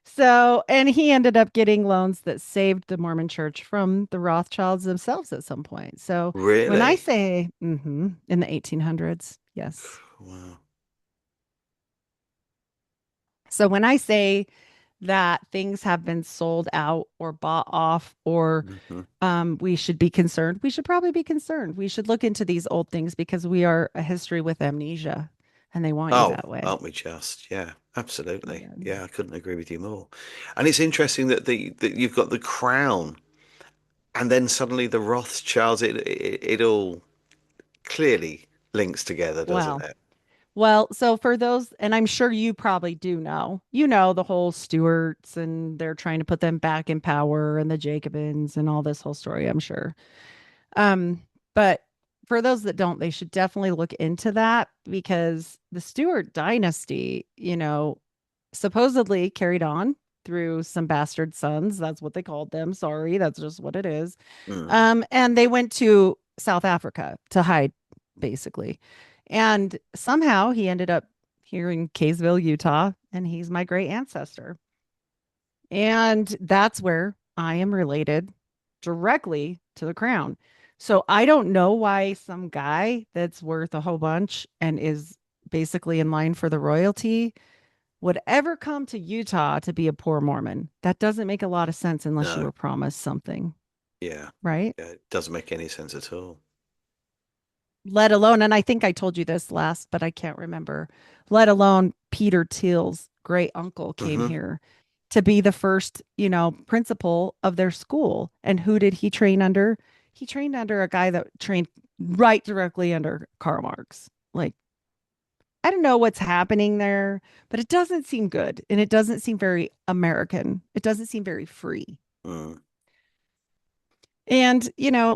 So, and he ended up getting loans that saved the Mormon Church from the Rothschilds themselves at some point. So, when I Really? say in the 1800s, yes. Wow. So, when I say that things have been sold out or bought off, or Hmm. we should be concerned, we should probably be concerned. We should look into these old things because we are a history with amnesia and they want you Oh, that way. aren't we just? Yeah, absolutely. Yeah. Yeah, I couldn't agree with you more. And it's interesting that the that you've got the crown and then suddenly the Rothschilds. It all clearly links together, doesn't Well, it? so for those, and I'm sure you probably do know, the whole Stuarts and they're trying to put them back in power and the Jacobins and all this whole story, I'm sure. But for those that don't, they should definitely look into that because the Stuart dynasty, supposedly carried on through some bastard sons. That's what they called them. Sorry, that's just what it is. Mm. And they went to South Africa to hide, basically. And somehow he ended up here in Kaysville, Utah, and he's my great ancestor. And that's where I am related directly to the crown. So I don't know why some guy that's worth a whole bunch and is basically in line for the royalty would ever come to Utah to be a poor Mormon. That doesn't make a lot of sense unless you No. were promised something, Yeah. right? Yeah. It doesn't make any sense at all. Let alone, and I think I told you this last, but I can't remember, let alone Peter Thiel's great uncle came Hmm. here to be the first, principal of their school. And who did he train under? He trained under a guy that trained right directly under Karl Marx. Like, I don't know what's happening there, but it doesn't seem good. And it doesn't seem very American. It doesn't seem very free. Mm, And,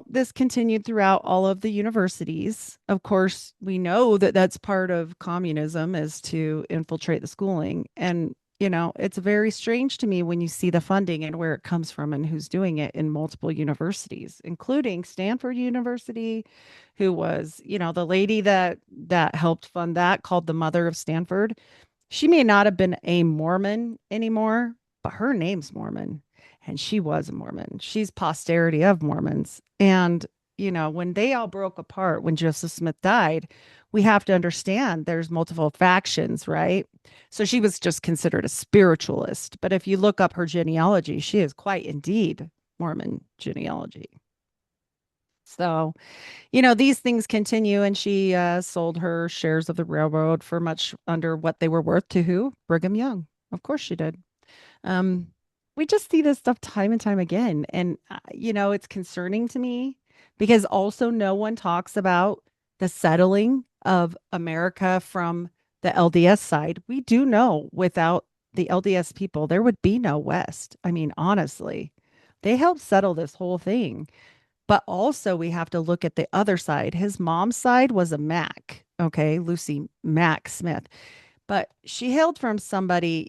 this continued throughout all of the universities. Of course, we know that that's part of communism is to infiltrate the schooling. And, it's very strange to me when you see the funding and where it comes from and who's doing it in multiple universities, including Stanford University, who was, the lady that helped fund that called the mother of Stanford. She may not have been a Mormon anymore, but her name's Mormon. And she was a Mormon. She's posterity of Mormons. And, when they all broke apart, when Joseph Smith died, we have to understand there's multiple factions, right? So she was just considered a spiritualist. But if you look up her genealogy, she is quite indeed Mormon genealogy. So, these things continue, and she sold her shares of the railroad for much under what they were worth to who? Brigham Young. Of course she did. Um, we just see this stuff time and time again. And, it's concerning to me because also no one talks about the settling of America from the LDS side. We do know without the LDS people, there would be no West. I mean, honestly, they helped settle this whole thing. But also, we have to look at the other side. His mom's side was a Mac, okay, Lucy Mack Smith, but she hailed from somebody,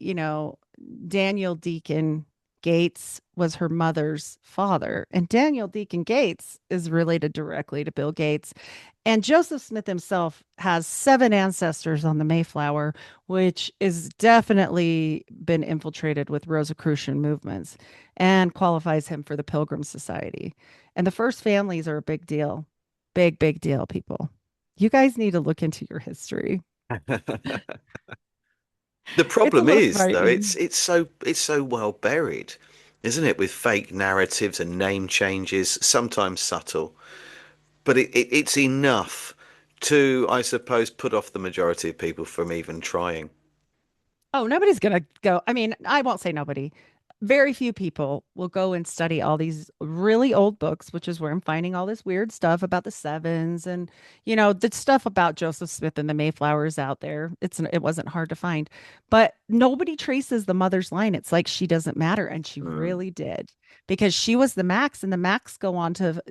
Daniel Deacon Gates was her mother's father. And Daniel Deacon Gates is related directly to Bill Gates. And Joseph Smith himself has 7 ancestors on the Mayflower, which is definitely been infiltrated with Rosicrucian movements and qualifies him for the Pilgrim Society. And the first families are a big deal. Big, big deal, people. You guys need to look into your history. mm. The It's a problem little is, though, frightening. it's so well buried, isn't it? With fake narratives and name changes, sometimes subtle, but it's enough to, I suppose, put off the majority of people from even trying. Oh, nobody's going to go. I mean, I won't say nobody. Very few people will go and study all these really old books, which is where I'm finding all this weird stuff about the sevens and, the stuff about Joseph Smith and the Mayflowers out there. It wasn't hard to find, but nobody traces the mother's line. It's like she doesn't matter, and she Mm, really did because she was the Macs, and the Macs go on to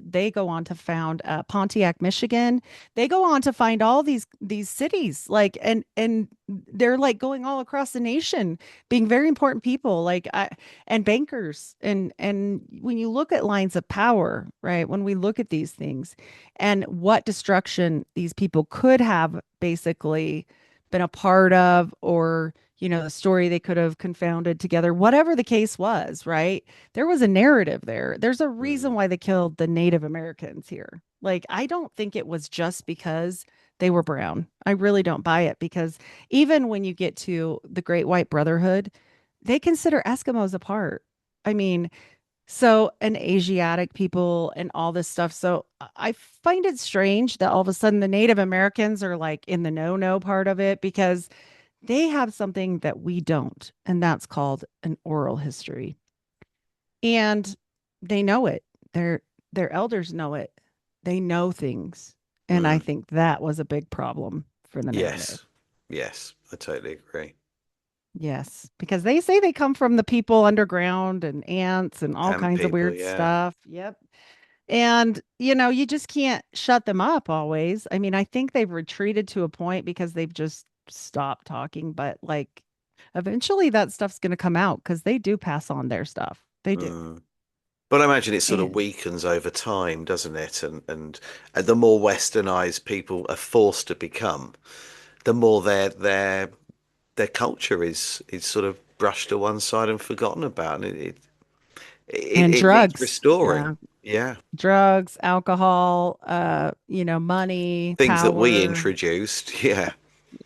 found Pontiac, Michigan. They go on to find all these cities like and they're like going all across the nation being very important people and bankers and when you look at lines of power, right, when we look at these things and what destruction these people could have basically been a part of, or the story they could have confounded together, whatever the case was, right, there was a narrative there. There's a reason mm, why they killed the Native Americans here. Like, I don't think it was just because they were brown. I really don't buy it because even when you get to the Great White Brotherhood, they consider Eskimos a part. I mean, so and Asiatic people and all this stuff. So I find it strange that all of a sudden the Native Americans are like in the no-no part of it because they have something that we don't, and that's called an oral history. And they know it. Their elders know it. They know things. And I mm. think that was a big problem for the narrative. Yes, yes, I totally agree. Yes, because they say they come from the people underground and ants and all And kinds of people, weird yeah. stuff. Yep. And, you just can't shut them up always. I mean, I think they've retreated to a point because they've just stopped talking, but like eventually that stuff's going to come out because they do pass on their stuff. They do. Mm. But I imagine it sort of And weakens over time, doesn't it? And the more westernized people are forced to become, the more their culture is sort of brushed to one side and forgotten about, and it needs drugs. restoring. Yeah. Yeah, Drugs, alcohol, money, things that we power. introduced. Yeah.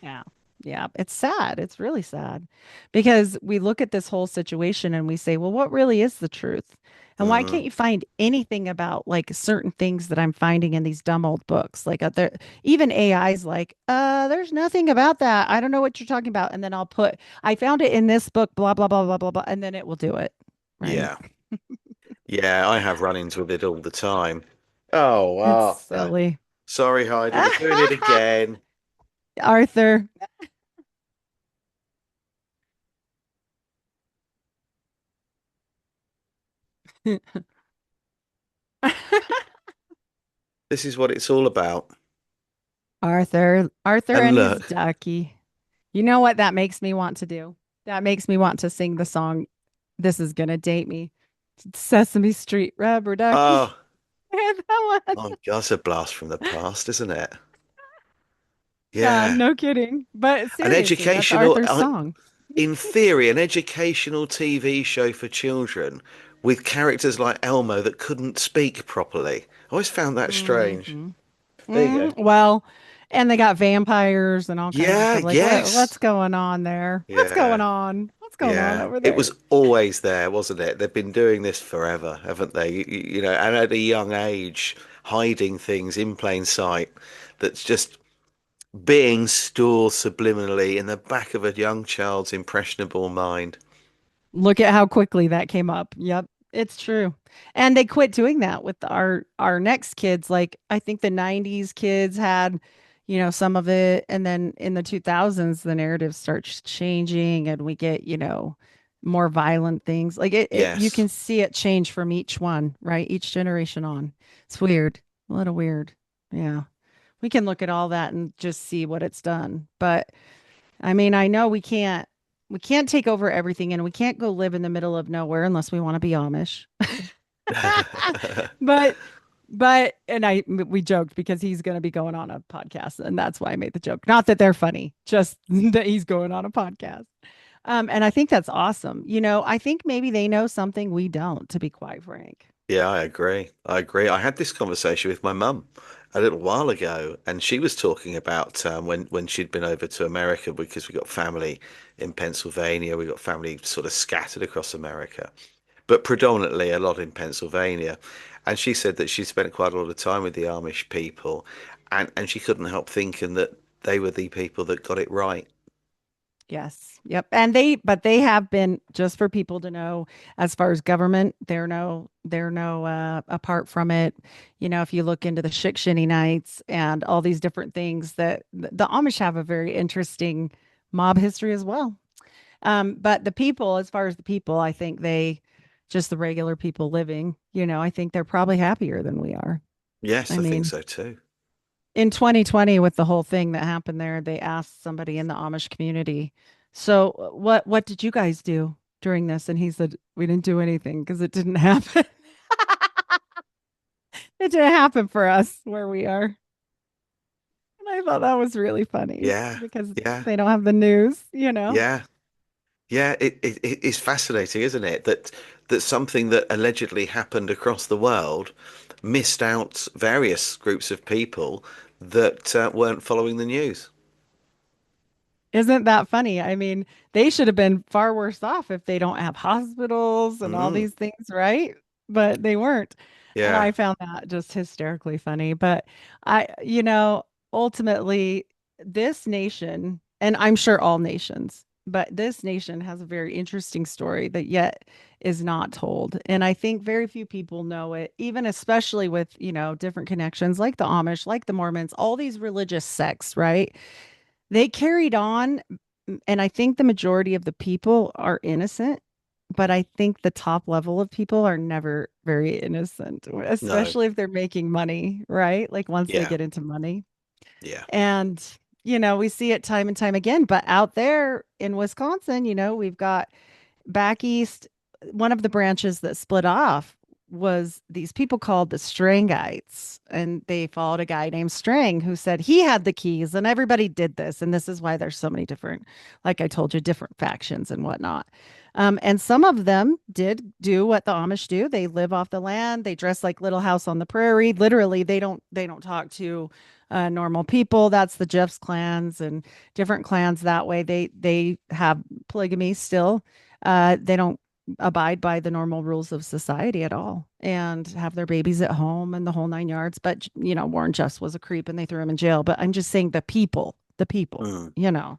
Yeah. Yeah. It's sad. It's really sad because we look at this whole situation and we say, well, what really is the truth? And why can't Mm, you find anything about like certain things that I'm finding in these dumb old books? Like there, even AI's like, there's nothing about that. I don't know what you're talking about. And then I found it in this book, blah, blah, blah, blah, blah, blah. And then it will do it. Right. yeah, yeah. I have run-ins with it all the time. Oh It's wow. silly. Sorry, Heidi, we're doing it again. Arthur. This is what it's all about. Arthur And and his look, ducky. You know what that makes me want to do? That makes me want to sing the song. This is gonna date me. Sesame Street rubber ducky. oh, That one. oh God, it's a blast from the past, isn't it? Yeah, Yeah. no kidding. But An seriously, that's educational, Arthur's song. in theory, an educational TV show for children with characters like Elmo that couldn't speak properly. I always found that strange. Hmm. There you go. Well, and they got vampires and all kinds of Yeah, stuff. Like, what's yes. going on there? What's going Yeah, on? What's going on yeah. over It was there? always there, wasn't it? They've been doing this forever, haven't they? You know, and at a young age, hiding things in plain sight that's just being stored subliminally in the back of a young child's impressionable mind. Look at how quickly that came up. Yep, it's true. And they quit doing that with our next kids. Like I think the 90s kids had, some of it, and then in the 2000s the narrative starts changing and we get, more violent things. Like you Yes. can see it change from each one, right? Each generation on. It's weird. A little weird. Yeah. We can look at all that and just see what it's done. But I mean, I know we can't take over everything and we can't go live in the middle of nowhere unless we want to be Amish. But and we joked because he's going to be going on a podcast and that's why I made the joke. Not that they're funny, just that he's going on a podcast. And I think that's awesome. I think maybe they know something we don't, to be quite frank. Yeah, I agree. I agree. I had this conversation with my mum a little while ago, and she was talking about when she'd been over to America because we got family in Pennsylvania, we got family sort of scattered across America, but predominantly a lot in Pennsylvania. And she said that she spent quite a lot of time with the Amish people, and she couldn't help thinking that they were the people that got it right. Yes. Yep. But they have been, just for people to know, as far as government, they're no apart from it. If you look into the Shikshinny nights and all these different things that the Amish have a very interesting mob history as well. But the people, as far as the people, I think just the regular people living, I think they're probably happier than we are. Yes, I I think mean, so too. in 2020 with the whole thing that happened there, they asked somebody in the Amish community, so what did you guys do during this? And he said, we didn't do anything because it didn't happen. It didn't happen for us where we are. And I thought that was really funny Yeah, because yeah, they don't have the news. yeah. Yeah, it's fascinating, isn't it? That something that allegedly happened across the world missed out various groups of people that weren't following the news. Isn't that funny? I mean, they should have been far worse off if they don't have hospitals and all Mm, these things, right? But they weren't. And yeah. I found that just hysterically funny. But ultimately, this nation, and I'm sure all nations, but this nation has a very interesting story that yet is not told. And I think very few people know it, even especially with, different connections like the Amish, like the Mormons, all these religious sects, right? They carried on, and I think the majority of the people are innocent, but I think the top level of people are never very innocent, No. especially if they're making money, right? Like once they Yeah. get into money. Yeah. And, we see it time and time again. But out there in Wisconsin, we've got back east, one of the branches that split off was these people called the Strangites. And they followed a guy named Strang who said he had the keys and everybody did this. And this is why there's so many different, like I told you, different factions and whatnot. And some of them did do what the Amish do. They live off the land. They dress like Little House on the Prairie. Literally, they don't talk to normal people. That's the Jeff's clans and different clans that way. They have polygamy still. They don't abide by the normal rules of society at all and have their babies at home and the whole nine yards. But, Warren Jeffs was a creep and they threw him in jail. But I'm just saying the people, Mm. you know.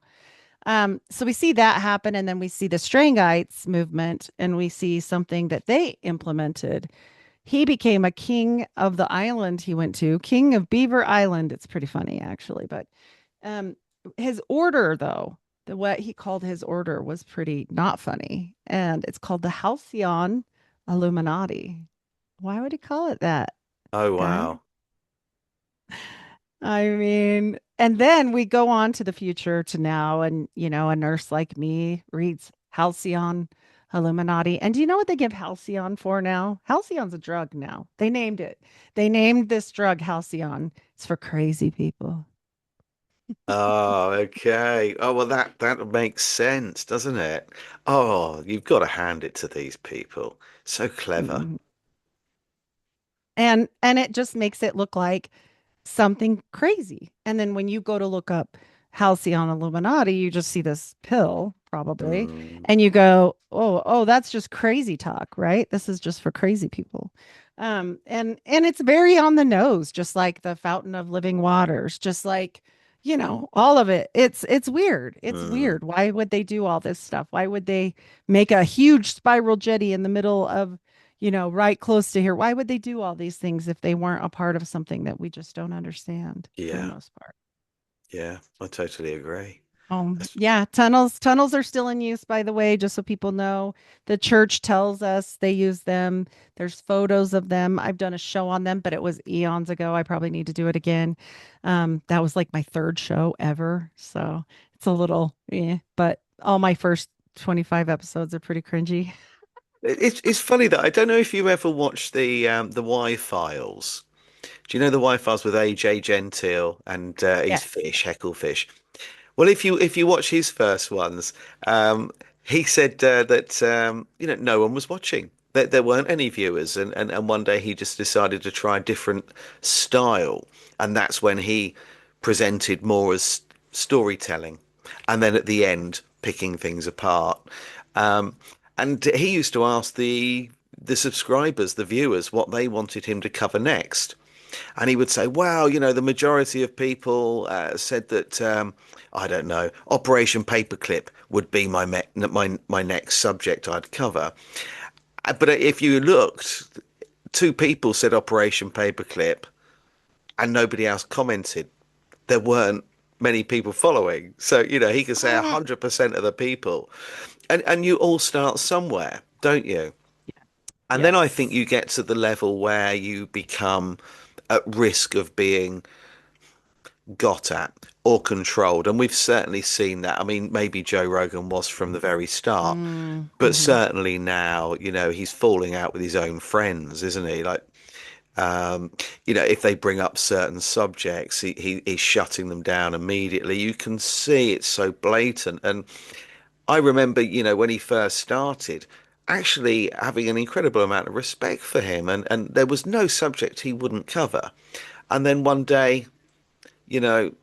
So we see that happen. And then we see the Strangites movement and we see something that they implemented. He became a king of the island he went to, king of Beaver Island. It's pretty funny, actually. But his order, though, what he called his order was pretty not funny. And it's called the Halcyon Illuminati. Why would he call it that, Oh, guy? wow. I mean, and then we go on to the future to now, and a nurse like me reads Halcyon Illuminati. And do you know what they give Halcyon for now? Halcyon's a drug now. They named it. They named this drug Halcyon. It's for crazy people. Oh, okay. Oh, well, that makes sense, doesn't it? Oh, you've got to hand it to these people. So clever. Mhm. And it just makes it look like something crazy. And then when you go to look up Halcyon Illuminati, you just see this pill, probably, Mm, and you go, oh, that's just crazy talk, right? This is just for crazy people. And it's very on the nose, just like the fountain of living waters, just like, all of it. It's weird. It's mm, weird. Why would they do all this stuff? Why would they make a huge spiral jetty in the middle of right close to here? Why would they do all these things if they weren't a part of something that we just don't understand for the yeah, most part? yeah, I totally agree. That's, Yeah, tunnels are still in use, by the way, just so people know. The church tells us they use them. There's photos of them. I've done a show on them, but it was eons ago. I probably need to do it again. That was like my third show ever, so it's a little, but all my first 25 episodes are pretty cringy. it's funny that I don't know if you ever watched the Y Files. Do you know the Y Files with AJ Gentile and he's Yes. fish, Hecklefish? Well, if you watch his first ones, he said that no one was watching. There weren't any viewers, and one day he just decided to try a different style, and that's when he presented more as storytelling, and then at the end picking things apart. Um, and he used to ask the subscribers, the viewers, what they wanted him to cover next. And he would say, "Wow, the majority of people said that I don't know, Operation Paperclip would be my next subject I'd cover." But if you looked, two people said Operation Paperclip, and nobody else commented. There weren't many people following, so he could say 100% of the people, and you all start somewhere, don't you? And then I think Yes. you get to the level where you become at risk of being got at or controlled. And we've certainly seen that. I mean, maybe Joe Rogan was from the very start, but Mm-hmm. certainly now, he's falling out with his own friends, isn't he? Like, um, if they bring up certain subjects, he's shutting them down immediately. You can see it's so blatant. And I remember, when he first started, actually having an incredible amount of respect for him. And there was no subject he wouldn't cover. And then one day, you know,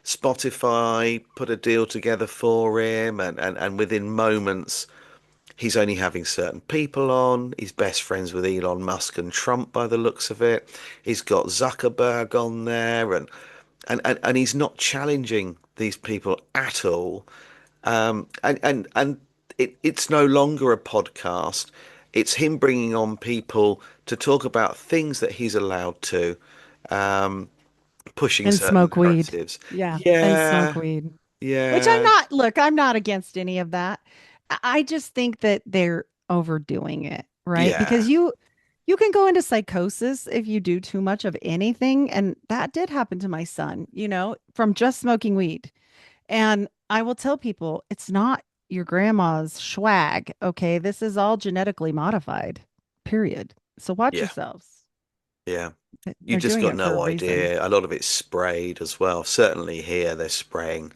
Spotify put a deal together for him, and within moments, he's only having certain people on. He's best friends with Elon Musk and Trump by the looks of it. He's got Zuckerberg on there, and he's not challenging these people at all. And it's no longer a podcast. It's him bringing on people to talk about things that he's allowed to, pushing And certain smoke weed. narratives. Yeah. And smoke Yeah, weed. Which I'm yeah, not, look, I'm not against any of that. I just think that they're overdoing it, right? yeah, Because you can go into psychosis if you do too much of anything. And that did happen to my son, from just smoking weed. And I will tell people it's not your grandma's swag. Okay. This is all genetically modified, period. So watch yeah, yourselves. yeah. You They're just doing got it for a no reason. idea. A lot of it's sprayed as well. Certainly here, they're spraying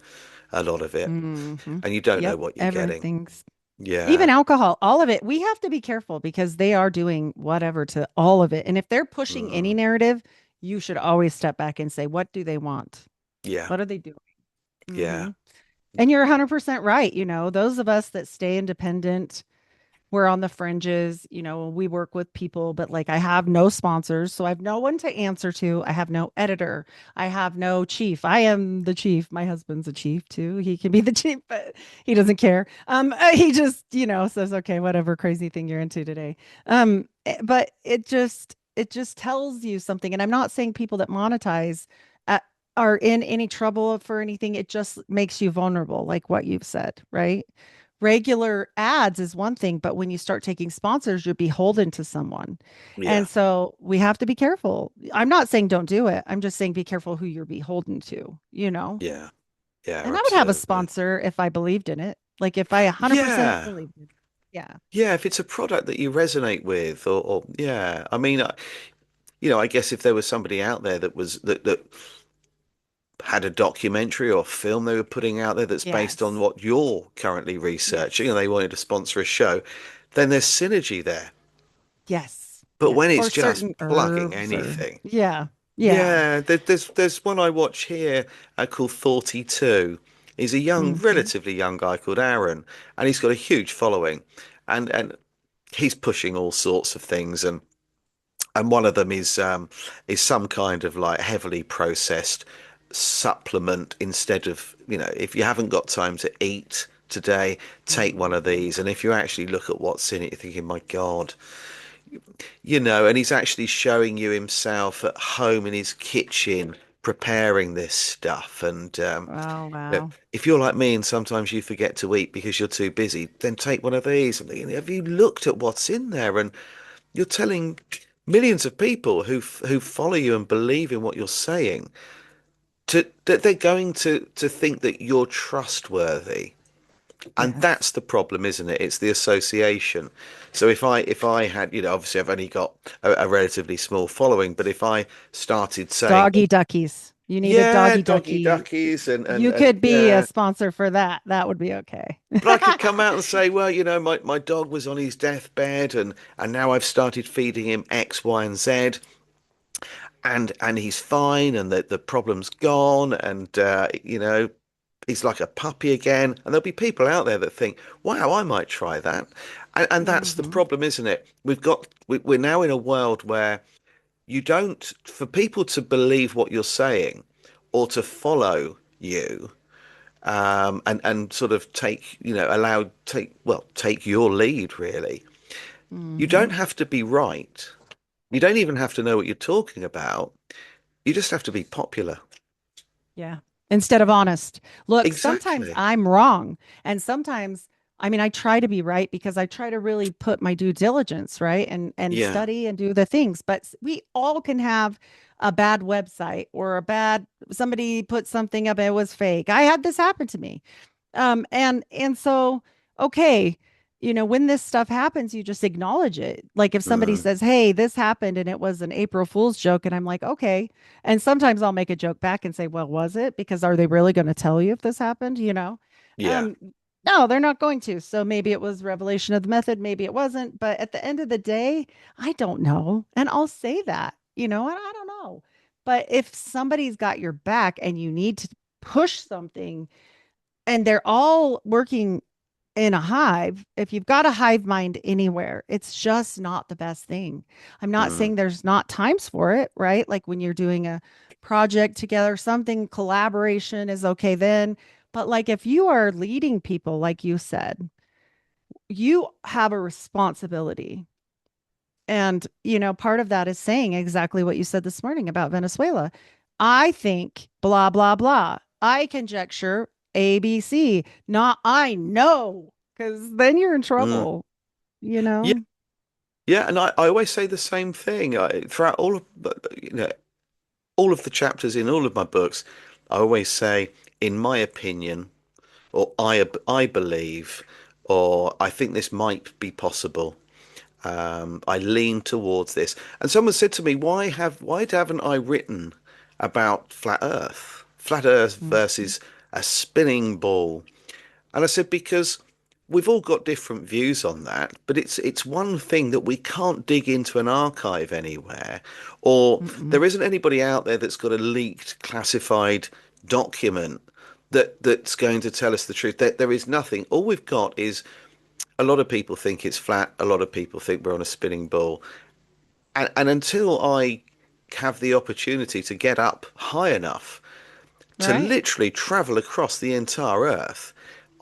a lot of it, Hmm. and you don't know Yep. what you're getting. Everything's Yeah, even alcohol, all of it. We have to be careful because they are doing whatever to all of it. And if they're pushing any mm, narrative, you should always step back and say, what do they want? yeah, What are they doing? yeah, Hmm. And you're 100% right. Those of us that stay independent, we're on the fringes. We work with people, but like I have no sponsors, so I have no one to answer to. I have no editor. I have no chief. I am the chief. My husband's a chief too. He can be the chief, but he doesn't care. He just, says, okay, whatever crazy thing you're into today. But it just tells you something. And I'm not saying people that monetize. are in any trouble for anything, it just makes you vulnerable, like what you've said, right? Regular ads is one thing, but when you start taking sponsors, you're beholden to someone. Yeah, And so we have to be careful. I'm not saying don't do it. I'm just saying be careful who you're beholden to, you know? yeah, yeah, And I would have a absolutely. sponsor if I believed in it. Like if I 100% Yeah, believed in it. Yeah. yeah. If it's a product that you resonate with, or yeah, I mean, I guess if there was somebody out there that had a documentary or film they were putting out there that's based on Yes. what you're currently researching, and Yes. they wanted to sponsor a show, then there's synergy there. Yes. But when Yes. Or it's just certain plugging herbs or anything, yeah. Yeah. yeah, there's one I watch here called 42. He's a Hmm. relatively young guy called Aaron, and he's got a huge following, and he's pushing all sorts of things, and one of them is some kind of like heavily processed supplement instead of, if you haven't got time to eat today, take one of Hmm. these, and if you actually look at what's in it, you're thinking, my God. And he's actually showing you himself at home in his kitchen preparing this stuff. And Oh, wow. if you're like me and sometimes you forget to eat because you're too busy, then take one of these. I'm thinking, have you looked at what's in there? And you're telling millions of people who follow you and believe in what you're saying that they're going to think that you're trustworthy. And Yes. that's the problem, isn't it? It's the association. So if I had, obviously I've only got a relatively small following, but if I started saying, Doggy duckies. You need a yeah, doggy doggy ducky. duckies and You and could be a yeah, sponsor for that. That would be okay. but I could come out and say, well, my dog was on his deathbed and now I've started feeding him X, Y, and Z, and he's fine, and the problem's gone, and he's like a puppy again. And there'll be people out there that think, wow, I might try that. And that's the Hmm. problem, isn't it? We're now in a world where you don't, for people to believe what you're saying or to follow you, and sort of take your lead, really. You Hmm. don't have to be right. You don't even have to know what you're talking about. You just have to be popular. Yeah. Instead of honest. Look, sometimes Exactly. I'm wrong. And sometimes, I mean, I try to be right because I try to really put my due diligence, right? And Yeah. study and do the things. But we all can have a bad website or a bad somebody put something up, it was fake. I had this happen to me. And so, okay, when this stuff happens, you just acknowledge it. Like if somebody Mm. says, "Hey, this happened and it was an April Fool's joke," and I'm like, "Okay." And sometimes I'll make a joke back and say, "Well, was it? Because are they really going to tell you if this happened?" Yeah. Um, no, they're not going to. So maybe it was revelation of the method, maybe it wasn't. But at the end of the day, I don't know. And I'll say that, and I don't know. But if somebody's got your back and you need to push something and they're all working in a hive, if you've got a hive mind anywhere, it's just not the best thing. I'm not Mm. saying there's not times for it, right? Like when you're doing a project together, something collaboration is okay then. But like if you are leading people, like you said, you have a responsibility. And, part of that is saying exactly what you said this morning about Venezuela. I think blah, blah, blah. I conjecture ABC, not I know, because then you're in Mm. trouble, you Yeah. know? Yeah. And I always say the same thing. Throughout all of the chapters in all of my books, I always say, in my opinion, or I believe, or I think this might be possible. I lean towards this. And someone said to me, why haven't I written about flat Earth Mhm. versus a spinning ball? And I said, because we've all got different views on that, but it's one thing that we can't dig into an archive anywhere, or Mm-mm. there isn't anybody out there that's got a leaked, classified document that's going to tell us the truth. There is nothing. All we've got is a lot of people think it's flat. A lot of people think we're on a spinning ball. And until I have the opportunity to get up high enough to Right. literally travel across the entire Earth,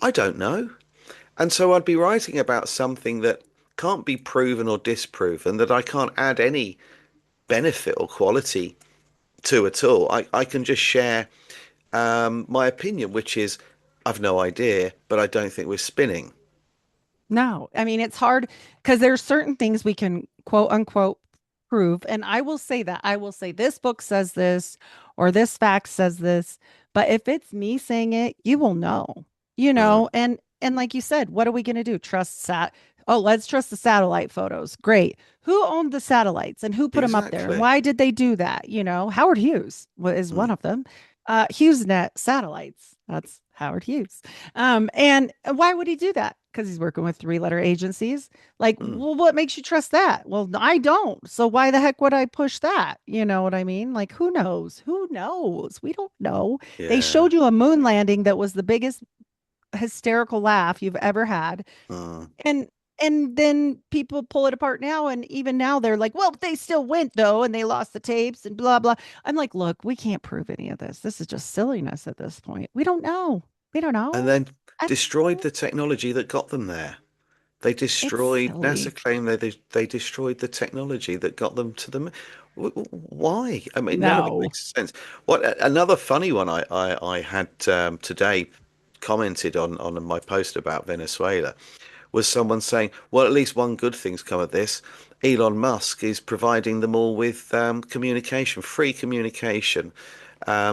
I don't know. And so I'd be writing about something that can't be proven or disproven, that I can't add any benefit or quality to at all. I can just share my opinion, which is I've no idea, but I don't think we're spinning. No, I mean, it's hard because there's certain things we can quote unquote prove. And I will say that I will say this book says this or this fact says this. But if it's me saying it, you will know, Mm, and like you said, what are we going to do? Oh, let's trust the satellite photos. Great. Who owned the satellites and who put them up there? And exactly. why did they do that? Howard Hughes is one Mm, of them. HughesNet satellites. That's Howard Hughes. And why would he do that? Because he's working with three-letter agencies. Like, mm, well, what makes you trust that? Well, I don't. So why the heck would I push that? You know what I mean? Like, who knows? Who knows? We don't know. They yeah. showed you a moon landing that was the biggest hysterical laugh you've ever had. Mm. And and then people pull it apart now, and even now they're like, well, they still went though, and they lost the tapes and blah blah. I'm like, look, we can't prove any of this. This is just silliness at this point. We don't know. We don't And know. then I don't destroyed know. the technology that got them there. They It's destroyed, NASA silly. claimed they destroyed the technology that got them to the moon. Why? I mean, none of it No. makes sense. Another funny one I had today commented on my post about Venezuela was someone saying, well, at least one good thing's come of this. Elon Musk is providing them all with communication, free communication.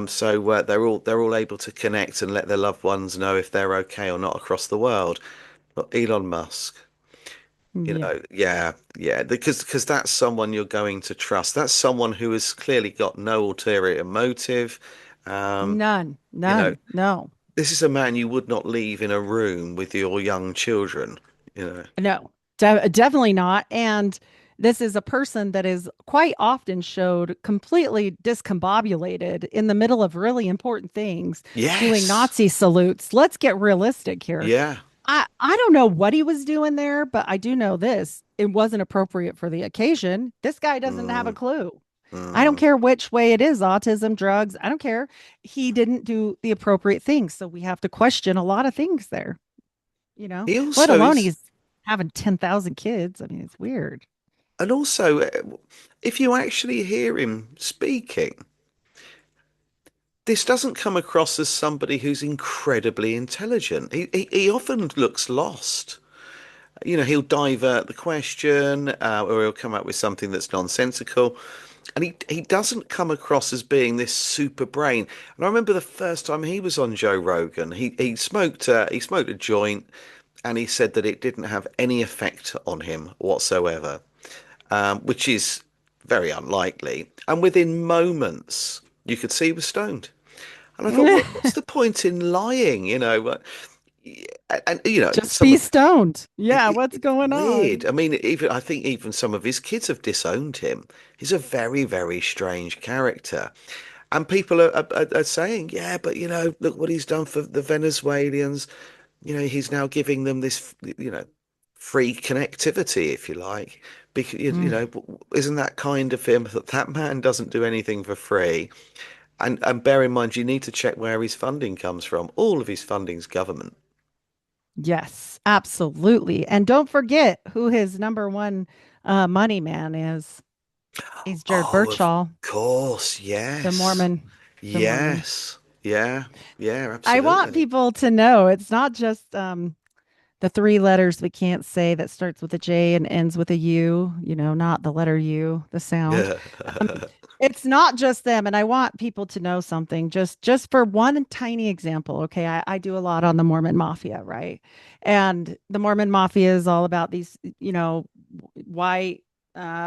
So they're all able to connect and let their loved ones know if they're okay or not across the world. But Elon Musk, Yeah. yeah, yeah, because that's someone you're going to trust. That's someone who has clearly got no ulterior motive. Um, None. you know, None. No. this is a man you would not leave in a room with your young children. You know, No. Definitely not. And this is a person that is quite often showed completely discombobulated in the middle of really important things, doing yes, Nazi salutes. Let's get realistic here. yeah, I don't know what he was doing there, but I do know this. It wasn't appropriate for the occasion. This guy doesn't have a mm, clue. I don't mm. care which way it is, autism, drugs, I don't care. He didn't do the appropriate things. So we have to question a lot of things there, He let also alone is, he's having 10,000 kids. I mean, it's weird. and also, if you actually hear him speaking, this doesn't come across as somebody who's incredibly intelligent. He often looks lost. He'll divert the question, or he'll come up with something that's nonsensical. And he doesn't come across as being this super brain. And I remember the first time he was on Joe Rogan, he smoked a joint, and he said that it didn't have any effect on him whatsoever, which is very unlikely. And within moments, you could see he was stoned. And I thought, what's the point in lying? And Just some be of stoned. Yeah, what's it's going weird. on? I mean, even I think even some of his kids have disowned him. He's a very, very strange character. And people are saying, yeah, but look what he's done for the Venezuelans. He's now giving them this, free connectivity, if you like. Because, Mm, isn't that kind of him that that man doesn't do anything for free? And bear in mind, you need to check where his funding comes from. All of his funding's government. yes, absolutely. And don't forget who his number one money man is. He's Jared Oh, of Birchall, course, the yes. Mormon, the Mormon. Yes. Yeah. Yeah, I want absolutely. people to know it's not just the three letters we can't say that starts with a J and ends with a U, not the letter U, the sound. Yeah. Um, it's not just them. And I want people to know something just for one tiny example. Okay. I do a lot on the Mormon Mafia, right? And the Mormon Mafia is all about these, white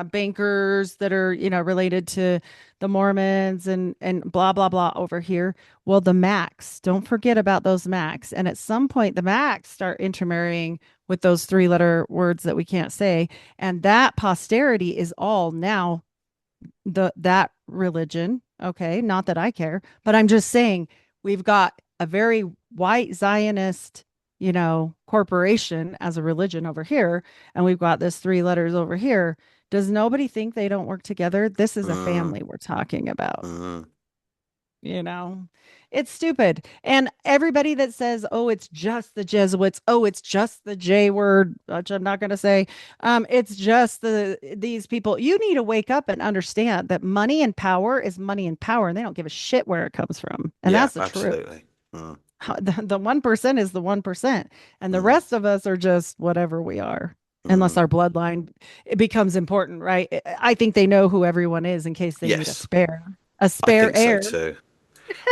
bankers that are, related to the Mormons and blah, blah, blah over here. Well, the Macs, don't forget about those Macs. And at some point, the Macs start intermarrying with those three-letter words that we can't say. And that posterity is all now that religion. Okay. Not that I care, but I'm just saying we've got a very white Zionist, corporation as a religion over here. And we've got this three letters over here. Does nobody think they don't work together? This is a Mm, family we're talking about. mm. you know, it's stupid. And everybody that says, oh, it's just the Jesuits, oh, it's just the J word, which I'm not going to say, it's just these people. You need to wake up and understand that money and power is money and power, and they don't give a shit where it comes from. And Yeah, that's the truth. absolutely. Mm, The 1% is the 1%, and the mm, rest of us are just whatever we are. Unless mm. our bloodline it becomes important, right? I think they know who everyone is in case they need Yes, a I spare think so heir. too.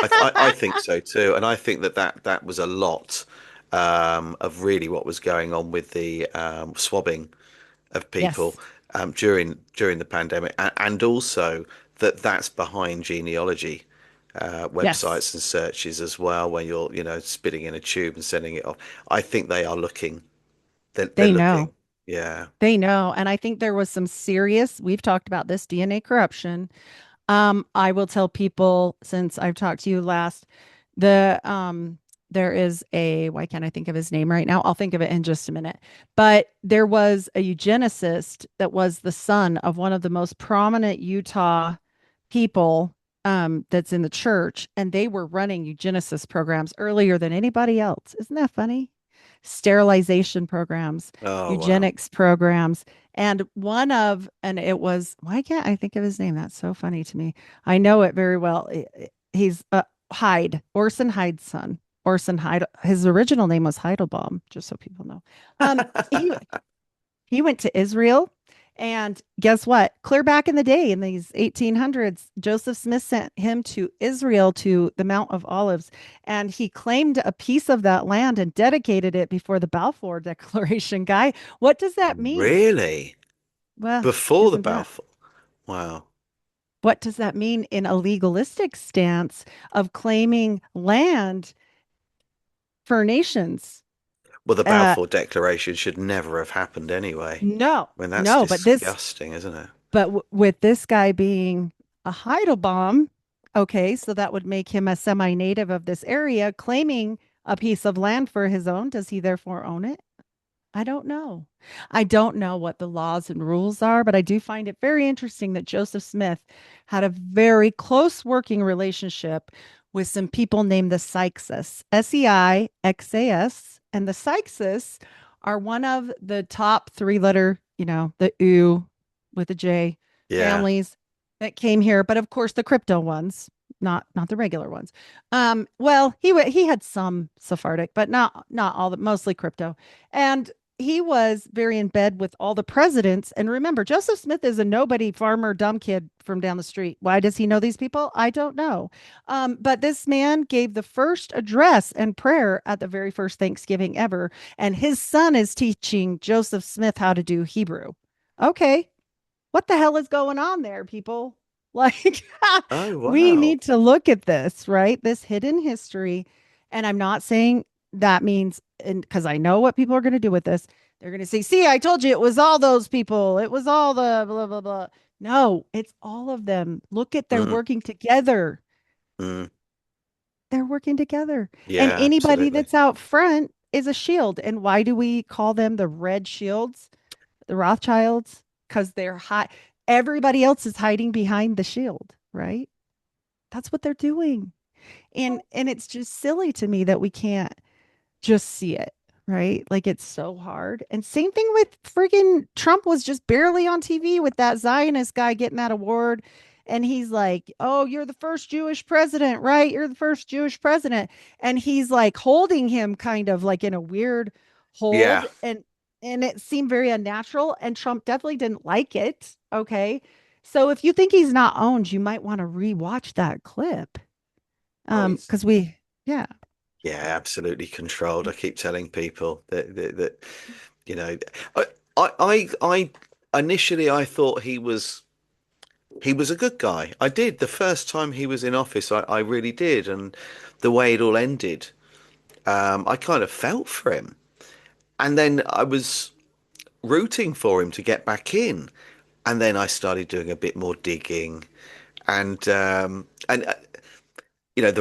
I think so too, and I think that was a lot of really what was going on with the swabbing of people Yes, during the pandemic, and also that's behind genealogy yes, websites and searches as well, when you're spitting in a tube and sending it off. I think they are looking. They're they know. looking. Yeah. They know. And I think there was some serious, we've talked about this DNA corruption. I will tell people since I've talked to you last, the there is why can't I think of his name right now? I'll think of it in just a minute. But there was a eugenicist that was the son of one of the most prominent Utah people that's in the church, and they were running eugenicist programs earlier than anybody else. Isn't that funny? Sterilization programs, Oh wow. eugenics programs. And it was, why can't I think of his name? That's so funny to me. I know it very well. He's Orson Hyde's son. Orson Hyde. His original name was Heidelbaum, just so people know. Um, he he went to Israel, and guess what? Clear back in the day, in these 1800s, Joseph Smith sent him to Israel to the Mount of Olives, and he claimed a piece of that land and dedicated it before the Balfour Declaration. Guy, what does that mean? Really? Well, Before the isn't that Balfour? Wow. what does that mean in a legalistic stance of claiming land for nations? Well, the Uh, Balfour Declaration should never have happened anyway. no, I mean, that's no, but this disgusting, isn't it? with this guy being a Heidelbaum, okay, so that would make him a semi-native of this area, claiming a piece of land for his own. Does he therefore own it? I don't know. I don't know what the laws and rules are, but I do find it very interesting that Joseph Smith had a very close working relationship with some people named the Sykes, Seixas. And the Sykes are one of the top three-letter, the U with a J Yeah. families that came here, but of course the crypto ones, not the regular ones. Well, he had some Sephardic, but not all, mostly crypto. And he was very in bed with all the presidents. And remember, Joseph Smith is a nobody farmer, dumb kid from down the street. Why does he know these people? I don't know. But this man gave the first address and prayer at the very first Thanksgiving ever. And his son is teaching Joseph Smith how to do Hebrew. Okay, what the hell is going on there, people? Like, Oh, we wow. need to look at this, right? This hidden history. And I'm not saying that means, and because I know what people are going to do with this, they're going to say, see, I told you it was all those people. It was all the blah, blah, blah. No, it's all of them. Look at they're Mm, working together. mm. They're working together. And Yeah, anybody absolutely. that's out front is a shield. And why do we call them the red shields? The Rothschilds, because they're high. Everybody else is hiding behind the shield, right? That's what they're doing. And it's just silly to me that we can't just see it, right? Like it's so hard. And same thing with friggin' Trump was just barely on TV with that Zionist guy getting that award. And he's like, oh, you're the first Jewish president, right? You're the first Jewish president. And he's like holding him kind of like in a weird hold. Yeah. And it seemed very unnatural. And Trump definitely didn't like it. Okay. So if you think he's not owned, you might want to rewatch that clip. Oh, he's Because we, yeah. yeah, absolutely controlled. I keep telling people that you know, I, I initially I thought he was a good guy. I did the first time he was in office. I really did, and the way it all ended, I kind of felt for him. And then I was rooting for him to get back in. And then I started doing a bit more digging, and the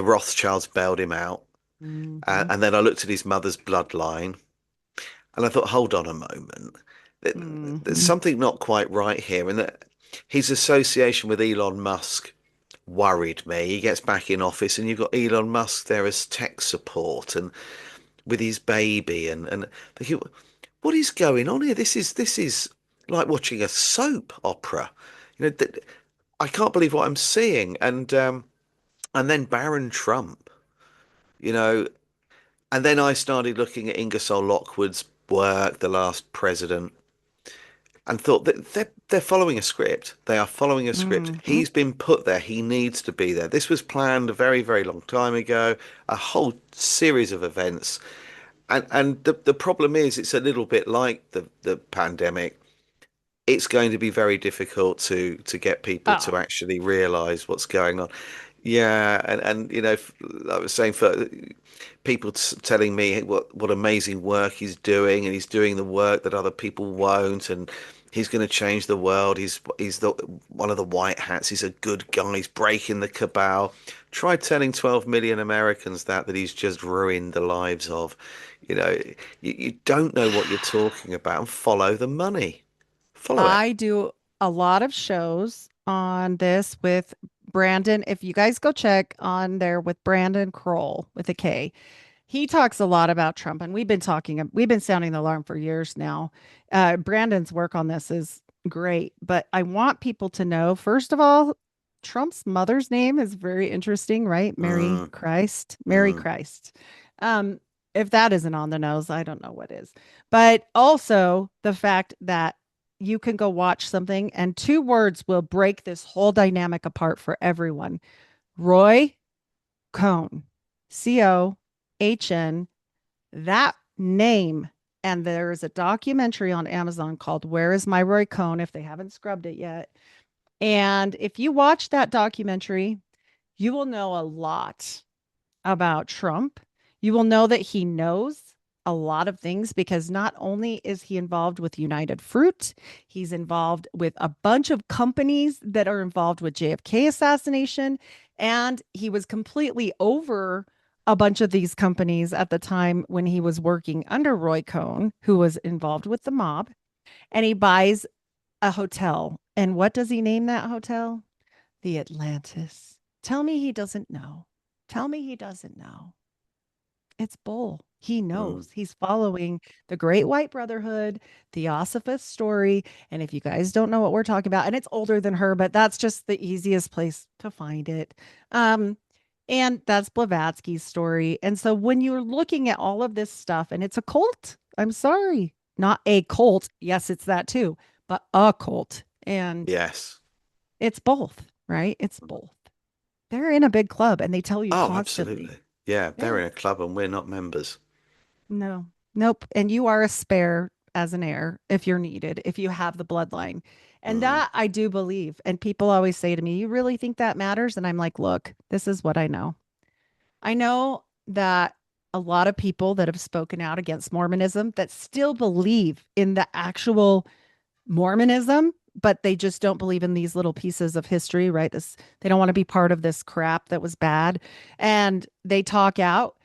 Rothschilds bailed him out. Mhm. And then I looked at his mother's bloodline, and I thought, hold on a moment, there's Mhm. something not quite right here, and that his association with Elon Musk worried me. He gets back in office, and you've got Elon Musk there as tech support, and with his baby, and thinking, what is going on here? This is like watching a soap opera. That I can't believe what I'm seeing. And then Baron Trump, you know, and then I started looking at Ingersoll Lockwood's work, The Last President, and thought that they're following a script. They are following a script. Hmm. He's been put there. He needs to be there. This was planned a very, very long time ago, a whole series of events. And the problem is it's a little bit like the pandemic. It's going to be very difficult to get people to Oh, actually realize what's going on. Yeah, and I was saying for people telling me what amazing work he's doing, and he's doing the work that other people won't, and he's going to change the world. He's the one of the white hats. He's a good guy. He's breaking the cabal. Try telling 12 million Americans that he's just ruined the lives of. You know, you don't know what you're talking about, and follow the money. Follow it. I do a lot of shows on this with Brandon. If you guys go check on there with Brandon Kroll with a K, he talks a lot about Trump, and we've been sounding the alarm for years now. Brandon's work on this is great, but I want people to know, first of all, Trump's mother's name is very interesting, right? Mary Mm, Christ, Mary mm. Christ. Um, if that isn't on the nose, I don't know what is. But also the fact that you can go watch something and two words will break this whole dynamic apart for everyone. Roy Cohn, Cohn, that name. And there's a documentary on Amazon called Where is My Roy Cohn, if they haven't scrubbed it yet. And if you watch that documentary, you will know a lot about Trump. You will know that he knows a lot of things because not only is he involved with United Fruit, he's involved with a bunch of companies that are involved with JFK assassination, and he was completely over a bunch of these companies at the time when he was working under Roy Cohn, who was involved with the mob, and he buys a hotel. And what does he name that hotel? The Atlantis. Tell me he doesn't know. Tell me he doesn't know. It's bull. He Mm, knows. He's following the Great White Brotherhood, Theosophist story. And if you guys don't know what we're talking about, and it's older than her, but that's just the easiest place to find it. Um, and that's Blavatsky's story. And so when you're looking at all of this stuff, and it's a cult, I'm sorry, not a cult. Yes, it's that too, but a cult. And yes. it's both, right? It's both. They're in a big club and they tell you Oh, constantly. absolutely. Yeah, they're Yeah. in a club and we're not members. No, nope. And you are a spare as an heir if you're needed, if you have the bloodline. And Mm, that I do believe. And people always say to me, you really think that matters? And I'm like, look, this is what I know. I know that a lot of people that have spoken out against Mormonism that still believe in the actual Mormonism, but they just don't believe in these little pieces of history, right? This they don't want to be part of this crap that was bad. And they talk out,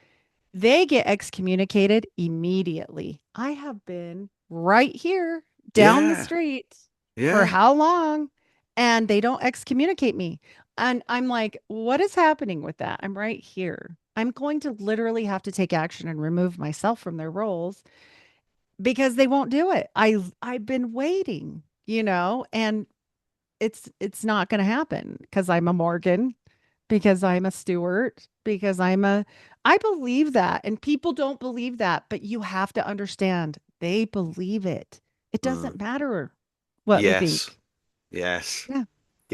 they get excommunicated immediately. I have been right here down the yeah, street for yeah. how long? And they don't excommunicate me. And I'm like, what is happening with that? I'm right here. I'm going to literally have to take action and remove myself from their roles because they won't do it. I've been waiting, and it's not going to happen because I'm a Morgan, because I'm a Stewart, because I believe that. And people don't believe that, but you have to understand they believe it. It Mm, doesn't matter what we yes, think. yes. Yeah,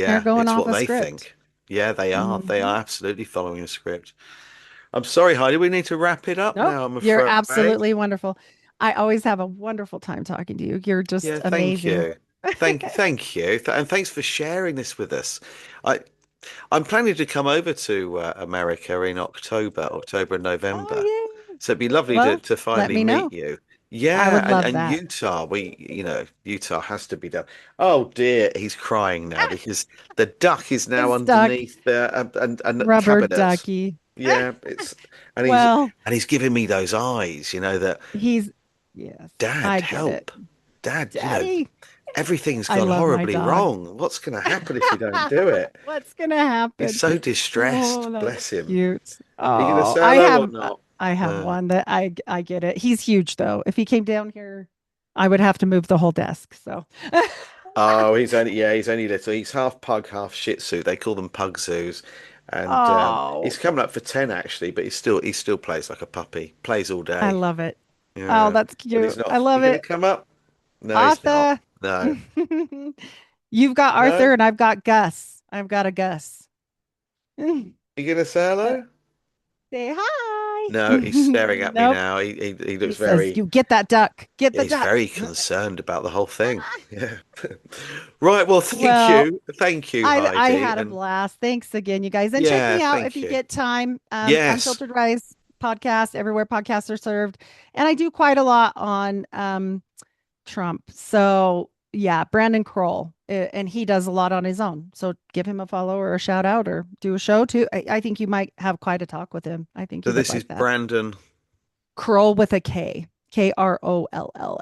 they're Yeah, going it's off what a they script. think. Yeah, they are. They Hmm. are absolutely following a script. I'm sorry, Heidi. We need to wrap it up Nope, now, I'm you're afraid. absolutely wonderful. I always have a wonderful time talking to you. You're just Yeah, thank amazing. you. Thank you. And thanks for sharing this with us. I, I'm planning to come over to America in October and November. Oh, yeah. So it'd be lovely Well, to let finally me meet know. you. I Yeah, would and love and that. Utah, Utah has to be done. Oh dear, he's crying now because the duck is now It's stuck. underneath the and the Rubber cabinet. ducky. Yeah, it's and he's Well, and he's giving me those eyes, that he's, yes, Dad, I get it. help, Dad, Daddy. everything's I gone love my horribly dog. wrong. What's going to happen if you don't do it? What's gonna He's happen? so Oh, distressed. that's Bless him. cute. Are you going to Oh, say hello or not? I have No. one that I get it. He's huge though. If he came down here, I would have to move the whole desk. So, Oh, he's only little. He's half pug, half Shih Tzu. They call them pug zoos, and oh, he's coming up for 10 actually, but he still plays like a puppy. Plays all I day. love it. Oh, Yeah, that's but he's cute. I not. You love gonna it. come up? No, he's not. Arthur. No, You've got no. Arthur and I've got Gus. I've got a Gus. Say You gonna say hello? hi. No, he's staring at me Nope. now. He He looks says, very. "You get that duck. Get Yeah, the he's duck." very concerned about the whole thing. Yeah. Right. Well, thank Well, you. Thank you, I Heidi. had a And blast. Thanks again, you guys. And check yeah, me out if thank you you. get time. Yes. Unfiltered Rice podcast, everywhere podcasts are served. And I do quite a lot on Trump. So yeah, Brandon Kroll. And he does a lot on his own. So give him a follow or a shout out or do a show too. I think you might have quite a talk with him. I think So you would this is like that. Brandon. Kroll with a K. Kroll.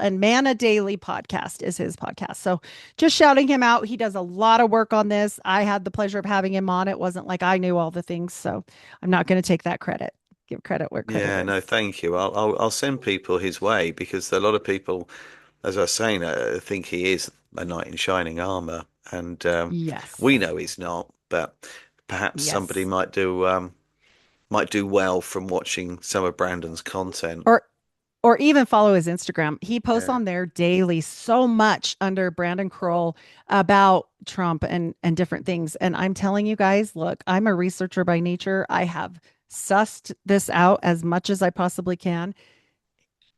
And Manna Daily Podcast is his podcast. So just shouting him out. He does a lot of work on this. I had the pleasure of having him on. It wasn't like I knew all the things. So I'm not going to take that credit. Give credit where credit Yeah, no, is. thank you. I'll send people his way because a lot of people, as I was saying, think he is a knight in shining armor, and we Yes. know he's not. But perhaps somebody Yes. might do well from watching some of Brandon's content. Or or even follow his Instagram. He posts Yeah. on there daily so much under Brandon Kroll about Trump and different things. And I'm telling you guys, look, I'm a researcher by nature. I have sussed this out as much as I possibly can.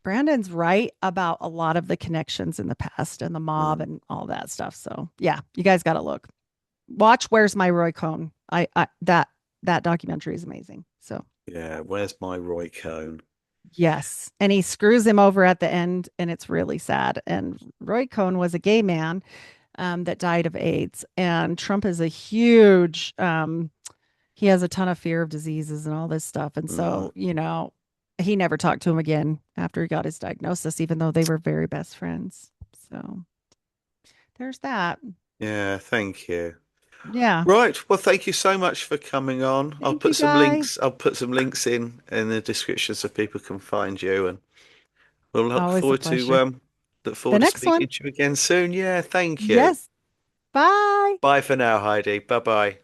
Brandon's right about a lot of the connections in the past and the mob Mm. and all that stuff. So yeah, you guys got to look. Watch Where's My Roy Cohn. I that documentary is amazing. So Yeah. Where's my Roy Cohn? yes. And he screws him over at the end, and it's really sad. And Roy Cohn was a gay man that died of AIDS. And Trump is a huge, he has a ton of fear of diseases and all this stuff. And Mm. so, he never talked to him again after he got his diagnosis, even though they were very best friends. So there's that. Yeah. Thank you. Yeah. Right. Well, thank you so much for coming on. I'll Thank you put some guys. links. I'll put some links in the description so people can find you, and we'll look Always a forward to pleasure. look The forward to next speaking one. to you again soon. Yeah. Thank you. Yes. Bye. Bye for now, Heidi. Bye bye.